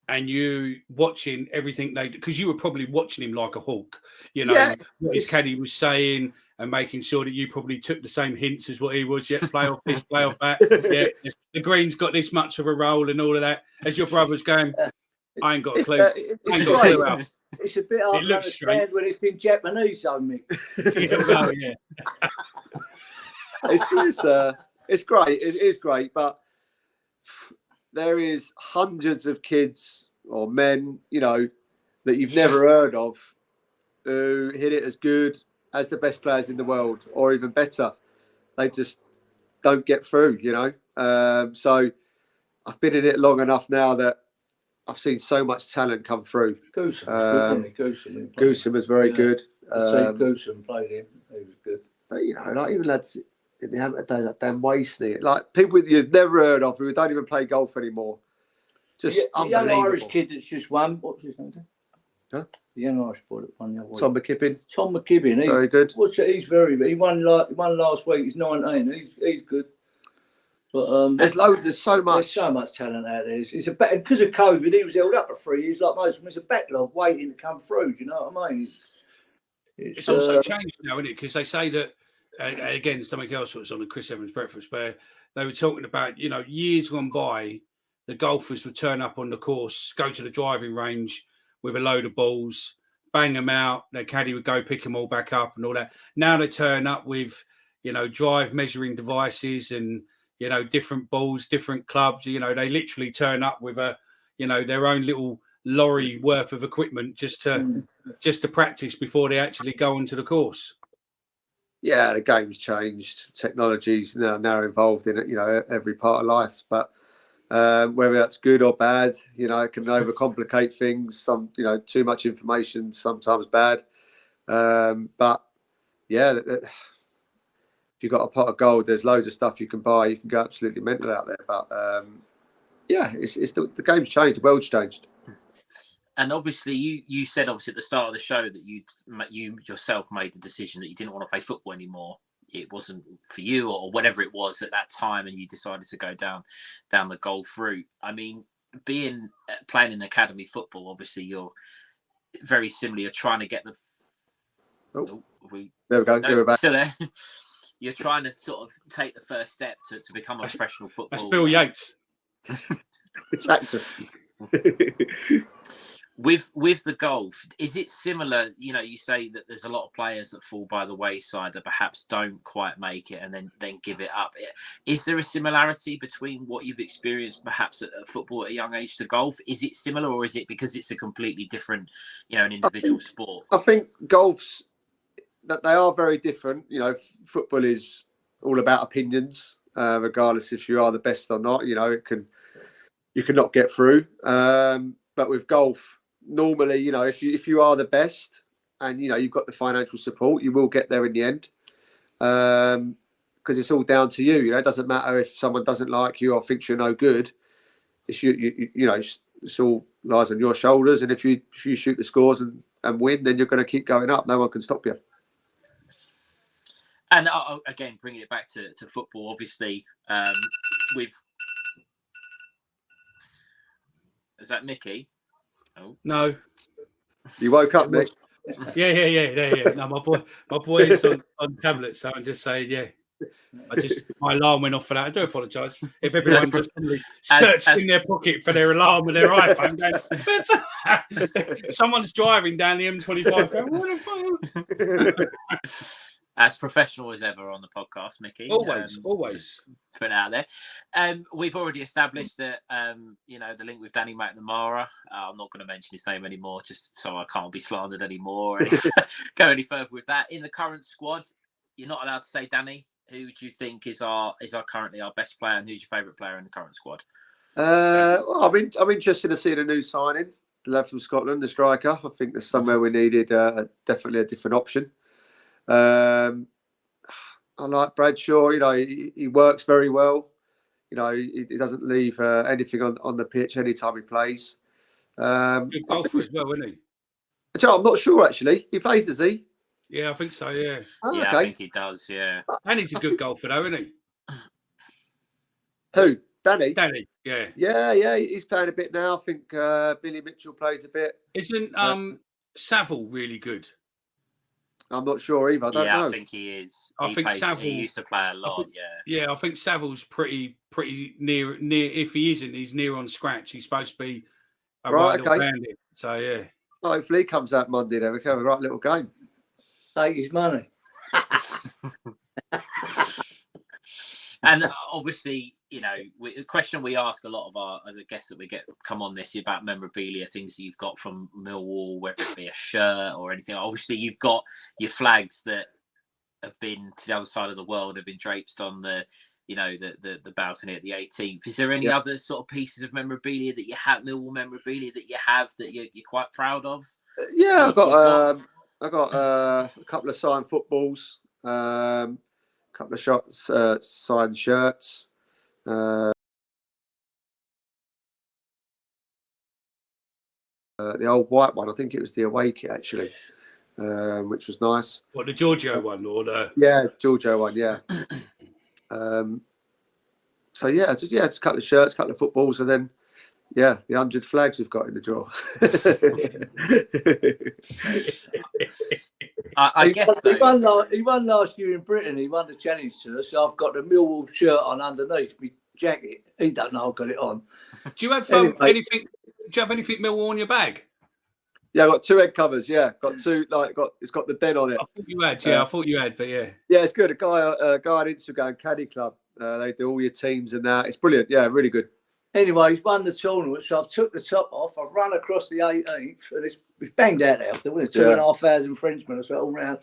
and you watching everything they do, because you were probably watching him like a hawk, you know, Yeah, what his it's- caddy was saying and making sure that you probably took the same hints as what he was. Yeah, play off this, play off that. Yeah, the green's got this much of a roll and all of that. As your brother's going, I ain't got a clue. I ain't got a clue out. It's a bit hard to looks understand when it's in Japanese, on me. Yeah. It's great. It is great, but there is hundreds of kids or men, you know, that you've never heard of who hit it as good as the best players in the world, or even better. They just don't get through, you know. So I've been in it long enough now that I've seen so much talent come through. Gooseham was very good. Gooseham played him. He was good. But, you know, like even lads in the amateur days, like Dan Wasney, like people you've never heard of who don't even play golf anymore. Just the young unbelievable. Irish kid that's just won. What's his name? Huh? The young Irish boy that won the other week. Tom McKibbin. Tom McKibbin. He's Very good. He's very good. He won last week. He's 19. He's good. But There's loads. There's so much. There's so much talent out there. It's because of COVID. He was held up for 3 years, like most of them. It's a backlog waiting to come through. Do you know what I mean? It's also changed now, isn't it? Because they say that again, something else was on the Chris Evans breakfast where they were talking about, you know, years gone by, the golfers would turn up on the course, go to the driving range with a load of balls, bang them out. Their caddy would go pick them all back up and all that. Now they turn up with, you know, drive measuring devices and, you know, different balls, different clubs. You know, they literally turn up with a, you know, their own little lorry worth of equipment just to practice before they actually go onto the course. Yeah, the game's changed. Technology's now involved in it, you know, every part of life. But whether that's good or bad, you know, it can overcomplicate things. Some, you know, too much information, sometimes bad. But yeah, if you've got a pot of gold, there's loads of stuff you can buy. You can go absolutely mental out there. But yeah, it's the game's changed. The world's changed. And obviously, you said obviously at the start of the show that you yourself made the decision that you didn't want to play football anymore. It wasn't for you or whatever it was at that time, and you decided to go down the golf route. I mean, playing in academy football, obviously you're very similar. You're trying to get the. There we go. No, we're back. Still there. You're trying to sort of take the first step to become a professional footballer. That's Bill Yates. It's active. With the golf, is it similar? You know, you say that there's a lot of players that fall by the wayside that perhaps don't quite make it and then give it up. Is there a similarity between what you've experienced perhaps at football at a young age to golf? Is it similar, or is it because it's a completely different, you know, an individual sport? I think golf's that they are very different. You know, football is all about opinions, regardless if you are the best or not. You know, you can not get through. But with golf, normally, you know, if you are the best and, you know, you've got the financial support, you will get there in the end. Because it's all down to you. You know, it doesn't matter if someone doesn't like you or thinks you're no good. It's you know, it's all lies on your shoulders. And if you shoot the scores and win, then you're going to keep going up. No one can stop you. And again, bringing it back to football, obviously, with. Is that Mickey? Oh No. You woke up, Nick. Yeah. No, my boy is on tablet, so I'm just saying, yeah. My alarm went off for that. I do apologise if everyone just searched in their pocket for their alarm with their iPhone. Going, someone's driving down the M25 going, what the fuck? As professional as ever on the podcast, Mickey. Always. Put it out there. We've already established that, you know, the link with Danny McNamara. I'm not going to mention his name anymore, just so I can't be slandered anymore or go any further with that. In the current squad, you're not allowed to say Danny. Who do you think is currently our best player, and who's your favourite player in the current squad? Well, I'm interested to see the new signing, the lad from Scotland, the striker. I think there's somewhere we needed definitely a different option. I like Bradshaw. You know, he works very well. You know, he doesn't leave anything on the pitch anytime he plays. Good golfer as well, isn't he? I'm not sure actually. He plays, does he? Yeah, I think so. Yeah. Oh, yeah, okay. I think he does. Yeah. And he's a good golfer, though, isn't he? Who? Danny. Yeah. Yeah, he's playing a bit now. I think Billy Mitchell plays a bit. Isn't Saville really good? I'm not sure either. I don't know. I think he is. I think Saville. He used to play a lot. I think Saville's pretty near. If he isn't, he's near on scratch. He's supposed to be a right little bandit. So yeah. Hopefully, he comes out Monday. Then we can have a right little game. Take his money. And obviously, you know, the question we ask a lot of our other guests that we get come on this about memorabilia, things that you've got from Millwall, whether it be a shirt or anything. Obviously, you've got your flags that have been to the other side of the world. They've been draped on the balcony at the 18th. Is there any other sort of pieces of memorabilia that you have, Millwall memorabilia that you have that you're quite proud of? Yeah, I got a couple of signed footballs. Couple of shots, signed shirts. The old white one, I think it was the away kit actually, which was nice. What, the Giorgio one or the? Yeah, Giorgio one. Yeah. So just a couple of shirts, a couple of footballs, and then the 100 flags we've got in the drawer. I guess he won last year in Britain. He won the challenge to us. So I've got the Millwall shirt on underneath my jacket. He don't know I've got it on. Do you have anything? Do you have anything Millwall in your bag? Yeah, I got 2 head covers. Yeah, got 2. It's got the den on it. I thought you had. Yeah, I thought you had. But yeah. Yeah, it's good. A guy on Instagram, Caddy Club. They do all your teams and that. It's brilliant. Yeah, really good. Anyway, he's won the tournament, so I've took the top off. I've run across the 18th, and it's banged out there. There were 2,500 Frenchmen or so all round.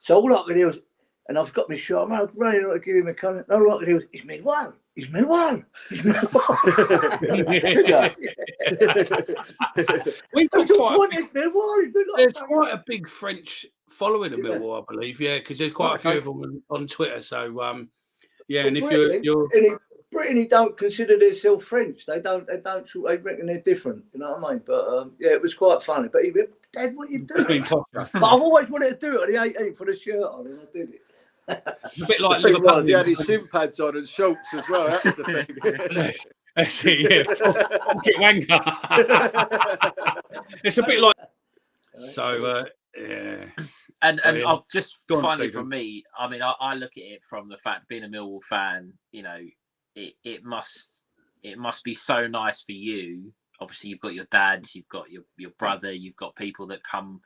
So all I could hear was, and I've got my shot. I'm running to give him a comment. All I could hear was, "He's Millwall. He's Millwall. He's Millwall." We've got There's quite a big French following of Millwall, I believe. Yeah, because there's quite a few of them on Twitter. So and if you're Britain, don't consider themselves French. They don't. They reckon they're different. You know what I mean? But it was quite funny. But he went, "Dad, what are you doing?" But I've always wanted to do it on the 18th for the shirt on, and I did it. It's a bit like Liverpool. He had his shin pads on and shorts as well. That's the thing. That's it. Yeah, pocket wanker. It's a bit like. So yeah. And I'll just finally from me. I mean, I look at it from the fact being a Millwall fan. You know. It must be so nice for you. Obviously, you've got your dad, you've got your brother, you've got people that come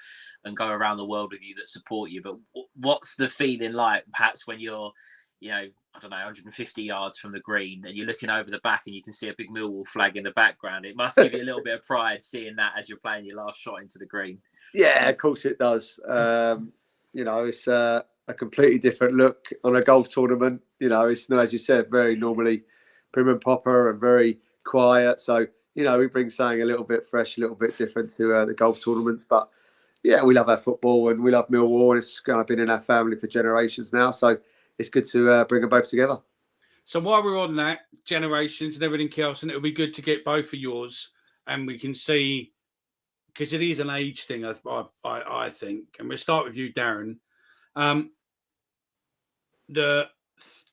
and go around the world with you that support you. But what's the feeling like, perhaps when you're, I don't know, 150 yards from the green and you're looking over the back and you can see a big Millwall flag in the background? It must give you a little bit of pride seeing that as you're playing your last shot into the green. Yeah, of course it does. It's a completely different look on a golf tournament. It's, as you said, very normally prim and proper and very quiet. So, we bring something a little bit fresh, a little bit different to the golf tournaments. But, yeah, we love our football and we love Millwall. And it's kind of been in our family for generations now. So it's good to bring them both together. So while we're on that, generations and everything else, and it'll be good to get both of yours and we can see, because it is an age thing, I think. And we'll start with you, Darren. The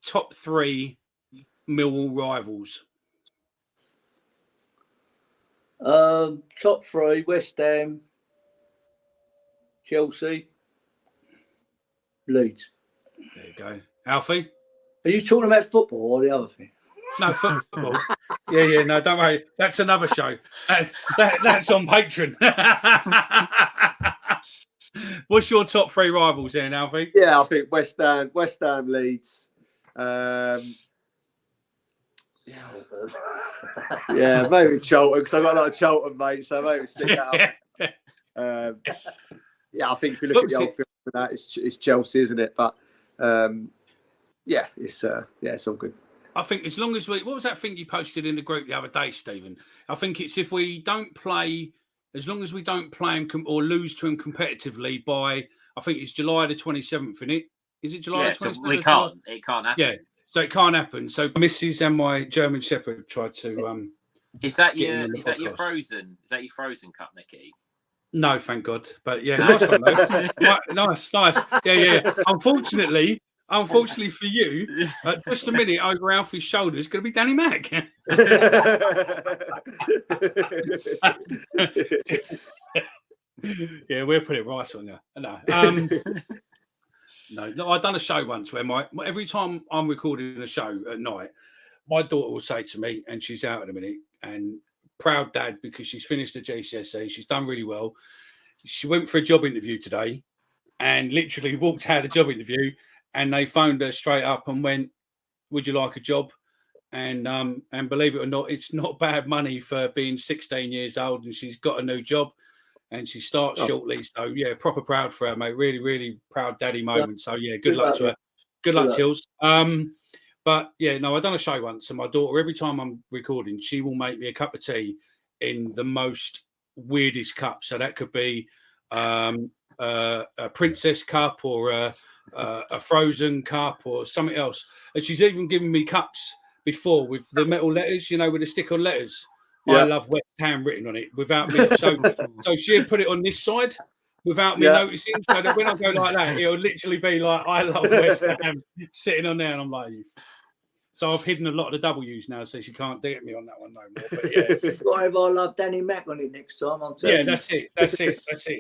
top 3 Millwall rivals. Top 3: West Ham, Chelsea, Leeds. There you go, Alfie. Are you talking about football or the other thing? No, football. yeah. No, don't worry. That's another show. That's on Patreon. What's your top 3 rivals then, Alfie? Yeah, I think West Ham, Leeds. Maybe Charlton, because I've got a lot of Charlton mates, so maybe stick out. I think if you look at the old film for that, it's Chelsea, isn't it? But it's all good. I think as long as what was that thing you posted in the group the other day, Stephen? I think it's if we don't play, as long as we don't play them or lose to them competitively by, I think it's July the 27th, isn't it? Is it July the 27th? So we can't. It can't happen. Yeah, so it can't happen. So Mrs. and my German Shepherd tried to. Is that your frozen? Is that your frozen cup, Nicky? No, thank God. But yeah, nice one, though. Nice. Yeah. unfortunately for you, just a minute over Alfie's shoulder is going to be Danny Mac. Yeah, we'll put it right on you. No, I've done a show once where every time I'm recording a show at night, my daughter will say to me, and she's out in a minute, and proud dad because she's finished the GCSE, she's done really well. She went for a job interview today, and literally walked out of the job interview, and they phoned her straight up and went, "Would you like a job?" And believe it or not, it's not bad money for being 16 years old, and she's got a new job. And she starts shortly. So, yeah, proper proud for her, mate. Really, really proud daddy moment. So, yeah, good luck to her. Good luck, Tills. But, yeah, no, I've done a show once. And my daughter, every time I'm recording, she will make me a cup of tea in the most weirdest cup. So that could be a princess cup or a frozen cup or something else. And she's even given me cups before with the metal letters, with the stick-on letters. I love West Ham written on it without me. So she'd put it on this side without me noticing. So that when I go like that, it'll literally be like, I love West Ham sitting on there. And I'm like, so I've hidden a lot of the W's now, so she can't get me on that one no more. But yeah. Whatever, I love Danny Mac on it next time. I'm telling you. That's it.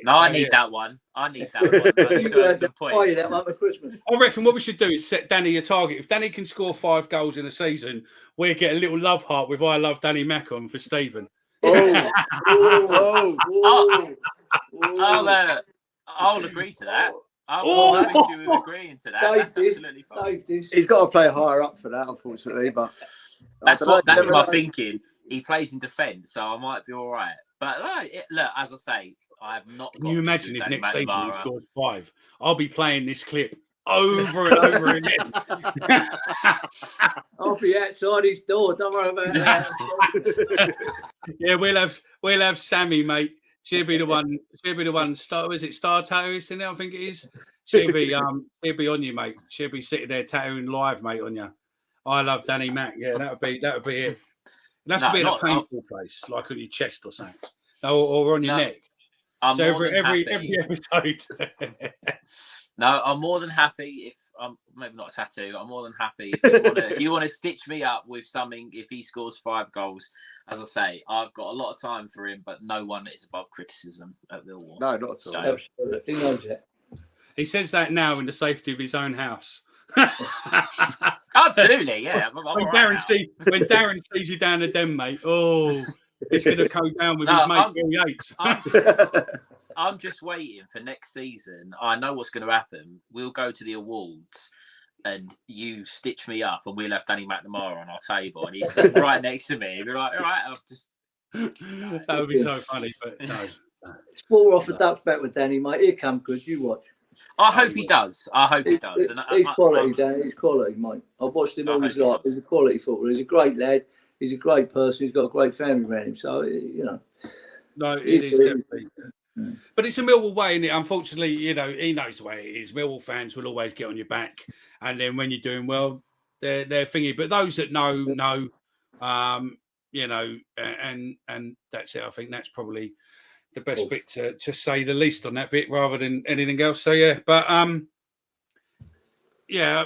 No, I need that one. I need that one. I need that one for Christmas. I reckon what we should do is set Danny a target. If Danny can score 5 goals in a season, we'll get a little love heart with I love Danny Mac on for Stephen. I'll agree to that. I'm happy to agreeing to that. That's absolutely fine. He's got to play higher up for that, unfortunately. But that's my thinking. He plays in defence, so I might be all right. But look, as I say, I have not. Can you imagine if next season he scores 5? I'll be playing this clip over and over again. I'll be outside his door. Don't worry about that. Yeah, we'll have Sammy, mate. She'll be the one. Was it Star Tattooist in there? I think it is. She'll be on you, mate. She'll be sitting there tattooing live, mate, on you. I love Danny Mac. Yeah, that would be it. It has to be in a painful place, like on your chest or something, or on your neck. So every episode. No, I'm more than happy if I'm maybe not a tattoo. I'm more than happy if you want to stitch me up with something. If he scores 5 goals, as I say, I've got a lot of time for him, but no one is above criticism at Millwall. No, not at all. So, he knows it. He says that now in the safety of his own house. Absolutely, yeah. When Darren sees you down the den, mate, he's going to go down with his mate Bill Yates. I'm just waiting for next season. I know what's going to happen. We'll go to the awards and you stitch me up and we'll have Danny McNamara on our table and he's sitting right next to me. You're like, all right, I'll just... That would be so funny, but no. Spore off the ducks back with Danny, mate. Here come good. You watch. I hope he does. He's quality, Danny. He's quality, mate. I've watched him all his life. He's a quality footballer. He's a great lad. He's a great person. He's got a great family around him. So, No, it is definitely. But it's a Millwall way, isn't it? Unfortunately, he knows the way it is. Millwall fans will always get on your back. And then when you're doing well, they're thingy. But those that know, and that's it. I think that's probably the best bit to say the least on that bit rather than anything else. So, yeah. But,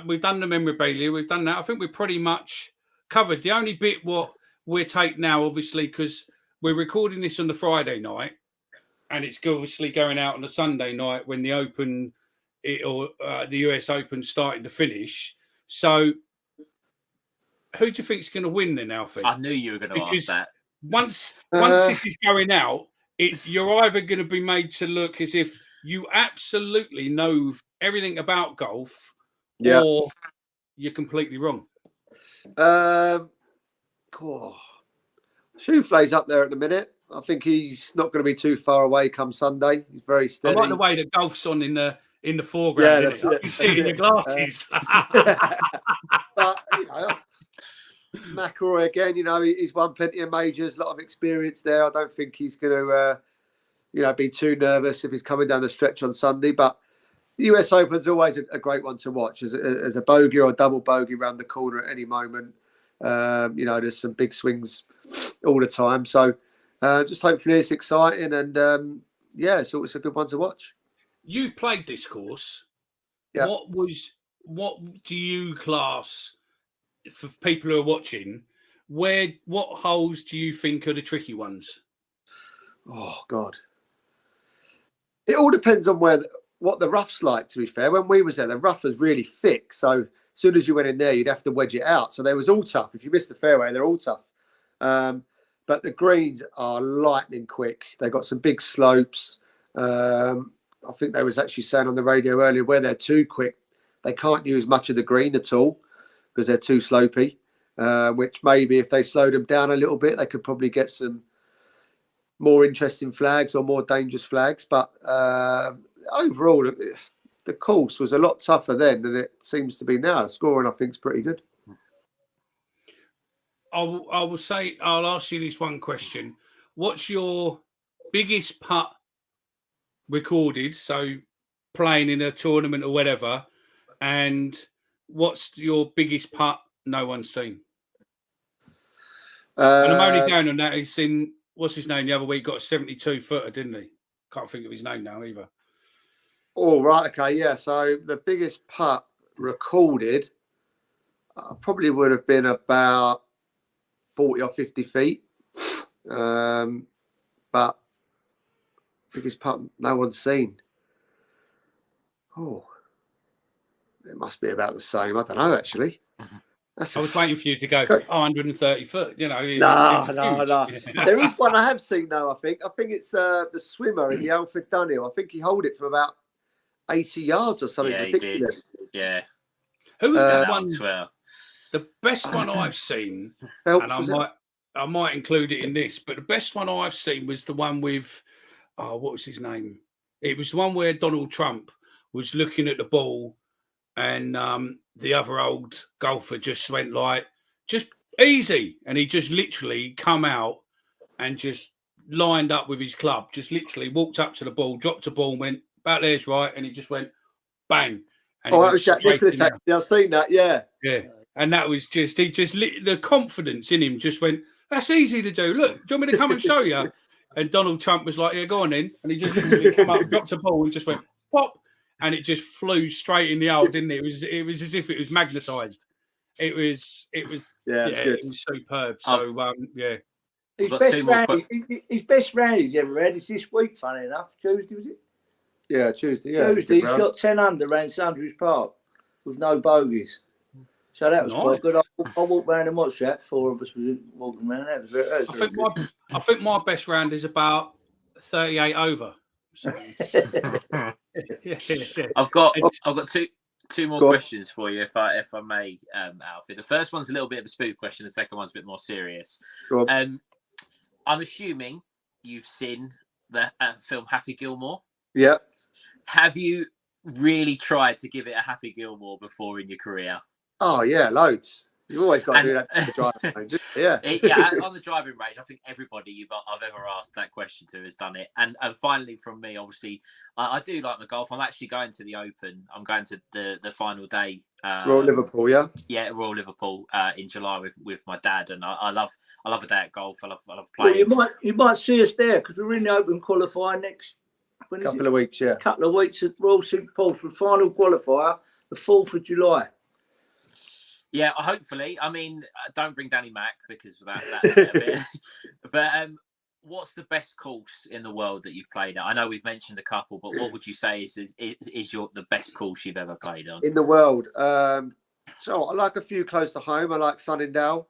we've done the memorabilia. We've done that. I think we're pretty much covered. The only bit what we're taking now, obviously, because we're recording this on the Friday night, and it's obviously going out on a Sunday night when the the US Open starting to finish. So, who do you think is going to win then, Alfie? I knew you were going to ask that. Once this is going out, you're either going to be made to look as if you absolutely know everything about golf, or you're completely wrong. Shoeflay's up there at the minute. I think he's not going to be too far away come Sunday. He's very steady. I like the way that golf's on in the foreground. Yeah, you see it in your glasses. But McIlroy again. He's won plenty of majors, a lot of experience there. I don't think he's going to, be too nervous if he's coming down the stretch on Sunday. But the US Open's always a great one to watch. As a bogey or a double bogey around the corner at any moment. There's some big swings all the time. So. Just hopefully it's exciting and so it's a good one to watch. You've played this course. Yeah. What was what do you class for people who are watching? What holes do you think are the tricky ones? Oh God, it all depends on what the rough's like. To be fair, when we was there, the rough was really thick. So as soon as you went in there, you'd have to wedge it out. So they was all tough. If you missed the fairway, they're all tough. But the greens are lightning quick. They got some big slopes. I think they was actually saying on the radio earlier where they're too quick, they can't use much of the green at all because they're too slopey. Which maybe if they slowed them down a little bit, they could probably get some more interesting flags or more dangerous flags. But overall, the course was a lot tougher then than it seems to be now. The scoring, I think, is pretty good. I will say, I'll ask you this one question. What's your biggest putt recorded? So playing in a tournament or whatever. And what's your biggest putt no one's seen? And I'm only going on that. He's seen, what's his name the other week? Got a 72-footer, didn't he? Can't think of his name now either. Oh, right. Okay. Yeah. So the biggest putt recorded probably would have been about 40 or 50 feet. But biggest putt no one's seen. Oh, it must be about the same. I don't know, actually. I was waiting for you to go 130 foot. You know, no. There is one I have seen though. I think it's the swimmer in the Alfie Plant. I think he held it from about 80 yards or something ridiculous. He did. Yeah. Who was that one? Well. The best one I've seen, Phelps, and I might include it in this, but the best one I've seen was the one with, what was his name? It was the one where Donald Trump was looking at the ball, and the other old golfer just went like, just easy. And he just literally come out and just lined up with his club, just literally walked up to the ball, dropped the ball, and went, about there's right. And he just went, bang. And that was Jack Nicklaus. I've seen that, yeah. Yeah. And that was just, the confidence in him just went, that's easy to do. Look, do you want me to come and show you? And Donald Trump was like, yeah, go on then. And he just literally came up, dropped a ball and just went, pop. And it just flew straight in the hole, didn't it? It was as if it was magnetised. It was superb. So, yeah. His best round he's ever had is this week, funny enough. Tuesday, was it? Yeah, Tuesday. Yeah, Tuesday, he shot 10 under around Sundridge Park with no bogeys. So that was quite good. I walked around and watched that. 4 of us were walking around. That was very good. I think my best round is about 38 over. So. I've got two more questions for you, if I may, Alfie. The first one's a little bit of a spoof question. The second one's a bit more serious. I'm assuming you've seen the film Happy Gilmore. Yeah. Have you really tried to give it a Happy Gilmore before in your career? Oh yeah, loads. You've always got to do that on the driving range. Yeah. On the driving range, I think everybody I've ever asked that question to has done it. And finally, from me, obviously, I do like my golf. I'm actually going to the Open. I'm going to the final day. Royal Liverpool, yeah. Yeah, Royal Liverpool in July with my dad, and I love a day at golf. I love playing. Well, you might see us there because we're in the Open qualifier next. Couple of weeks, yeah. Couple of weeks at Royal St Paul's for final qualifier, the 4th of July. Yeah, hopefully. I mean, don't bring Danny Mac because of that. But what's the best course in the world that you've played at? I know we've mentioned a couple, but what would you say is the best course you've ever played on? In the world? So I like a few close to home. I like Sunningdale.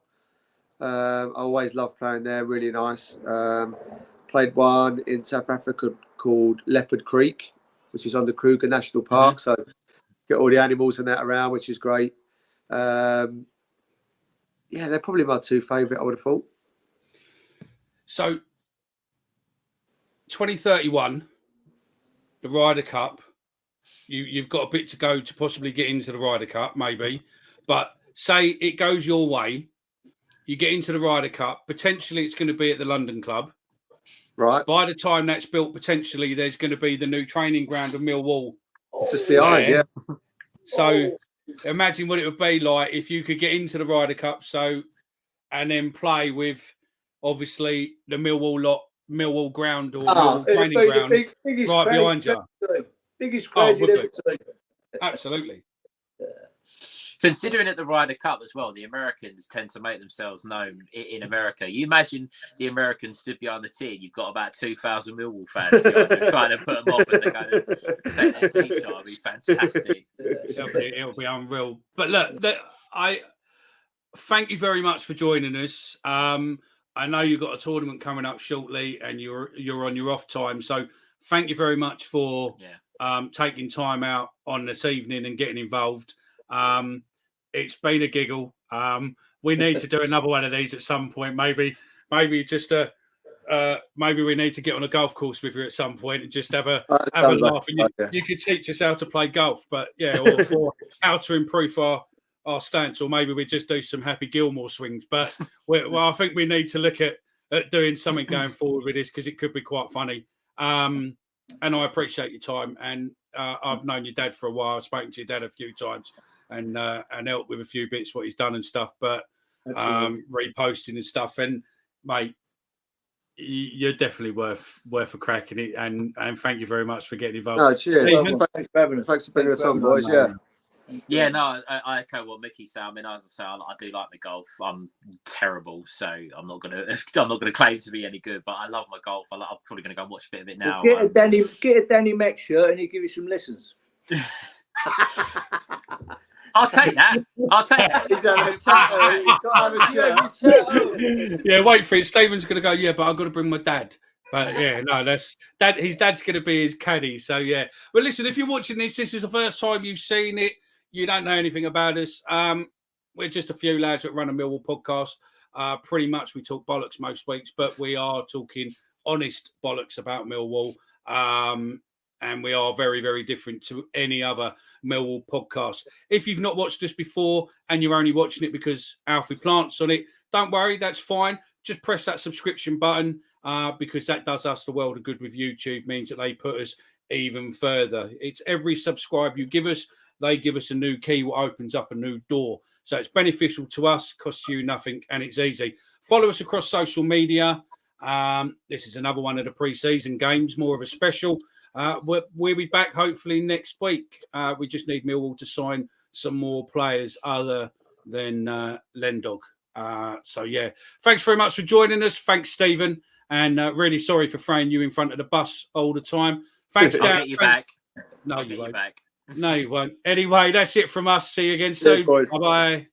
I always love playing there. Really nice. Played one in South Africa called Leopard Creek, which is on the Kruger National Park. So get all the animals and that around, which is great. Yeah, they're probably my 2 favourite, I would have thought. So 2031, the Ryder Cup, you've got a bit to go to possibly get into the Ryder Cup, maybe. But say it goes your way, you get into the Ryder Cup, potentially it's going to be at the London Club. Right. By the time that's built, potentially there's going to be the new training ground of Millwall. Just behind, yeah. So imagine what it would be like if you could get into the Ryder Cup, and then play with obviously the Millwall ground or Millwall training ground right behind you. Biggest crowd you'd ever see. Absolutely. Considering at the Ryder Cup as well, the Americans tend to make themselves known in America. You imagine the Americans stood behind the tee. You've got about 2,000 Millwall fans trying to put them off as they go to take their tee shot. It'll be fantastic. It'll be unreal. But look, I thank you very much for joining us. I know you've got a tournament coming up shortly, and you're on your off time. So thank you very much for taking time out on this evening and getting involved. It's been a giggle. We need to do another one of these at some point. Maybe just maybe we need to get on a golf course with you at some point and just have a laugh. And you could teach us how to play golf, but or how to improve our stance, or maybe we just do some Happy Gilmore swings. But I think we need to look at doing something going forward with this, because it could be quite funny. And I appreciate your time. And I've known your dad for a while. I've spoken to your dad a few times. And help with a few bits what he's done and stuff, but reposting and stuff. And mate, you're definitely worth a crack in it. And thank you very much for getting involved. No, cheers. Thanks for bringing us on, boys. Yeah, no, I echo what Mickey said. I mean, as I say, I do like my golf. I'm terrible, so I'm not gonna claim to be any good. But I love my golf. I'm probably gonna go and watch a bit of it now. Get a Danny Mac shirt, and he'll give you some lessons. I'll take that. He's having a tattoo. He's got to have a shirt. Yeah, wait for it. Stephen's going to go, but I've got to bring my dad. But that's dad. His dad's going to be his caddy. So Well, listen, if you're watching this is the first time you've seen it. You don't know anything about us. We're just a few lads that run a Millwall podcast. Pretty much we talk bollocks most weeks, but we are talking honest bollocks about Millwall. And we are very, very different to any other Millwall podcast. If you've not watched us before and you're only watching it because Alfie Plant's on it, don't worry, that's fine. Just press that subscription button because that does us the world of good with YouTube, means that they put us even further. It's every subscribe you give us, they give us a new key, what opens up a new door. So it's beneficial to us, costs you nothing, and it's easy. Follow us across social media. This is another one of the pre-season games, more of a special. We'll be back hopefully next week. We just need Millwall to sign some more players other than Lendog. Thanks very much for joining us. Thanks, Stephen. And really sorry for throwing you in front of the bus all the time. Thanks, Dan. I'll get you back. No, you won't. No, you won't. Anyway, that's it from us. See you again soon. Bye-bye.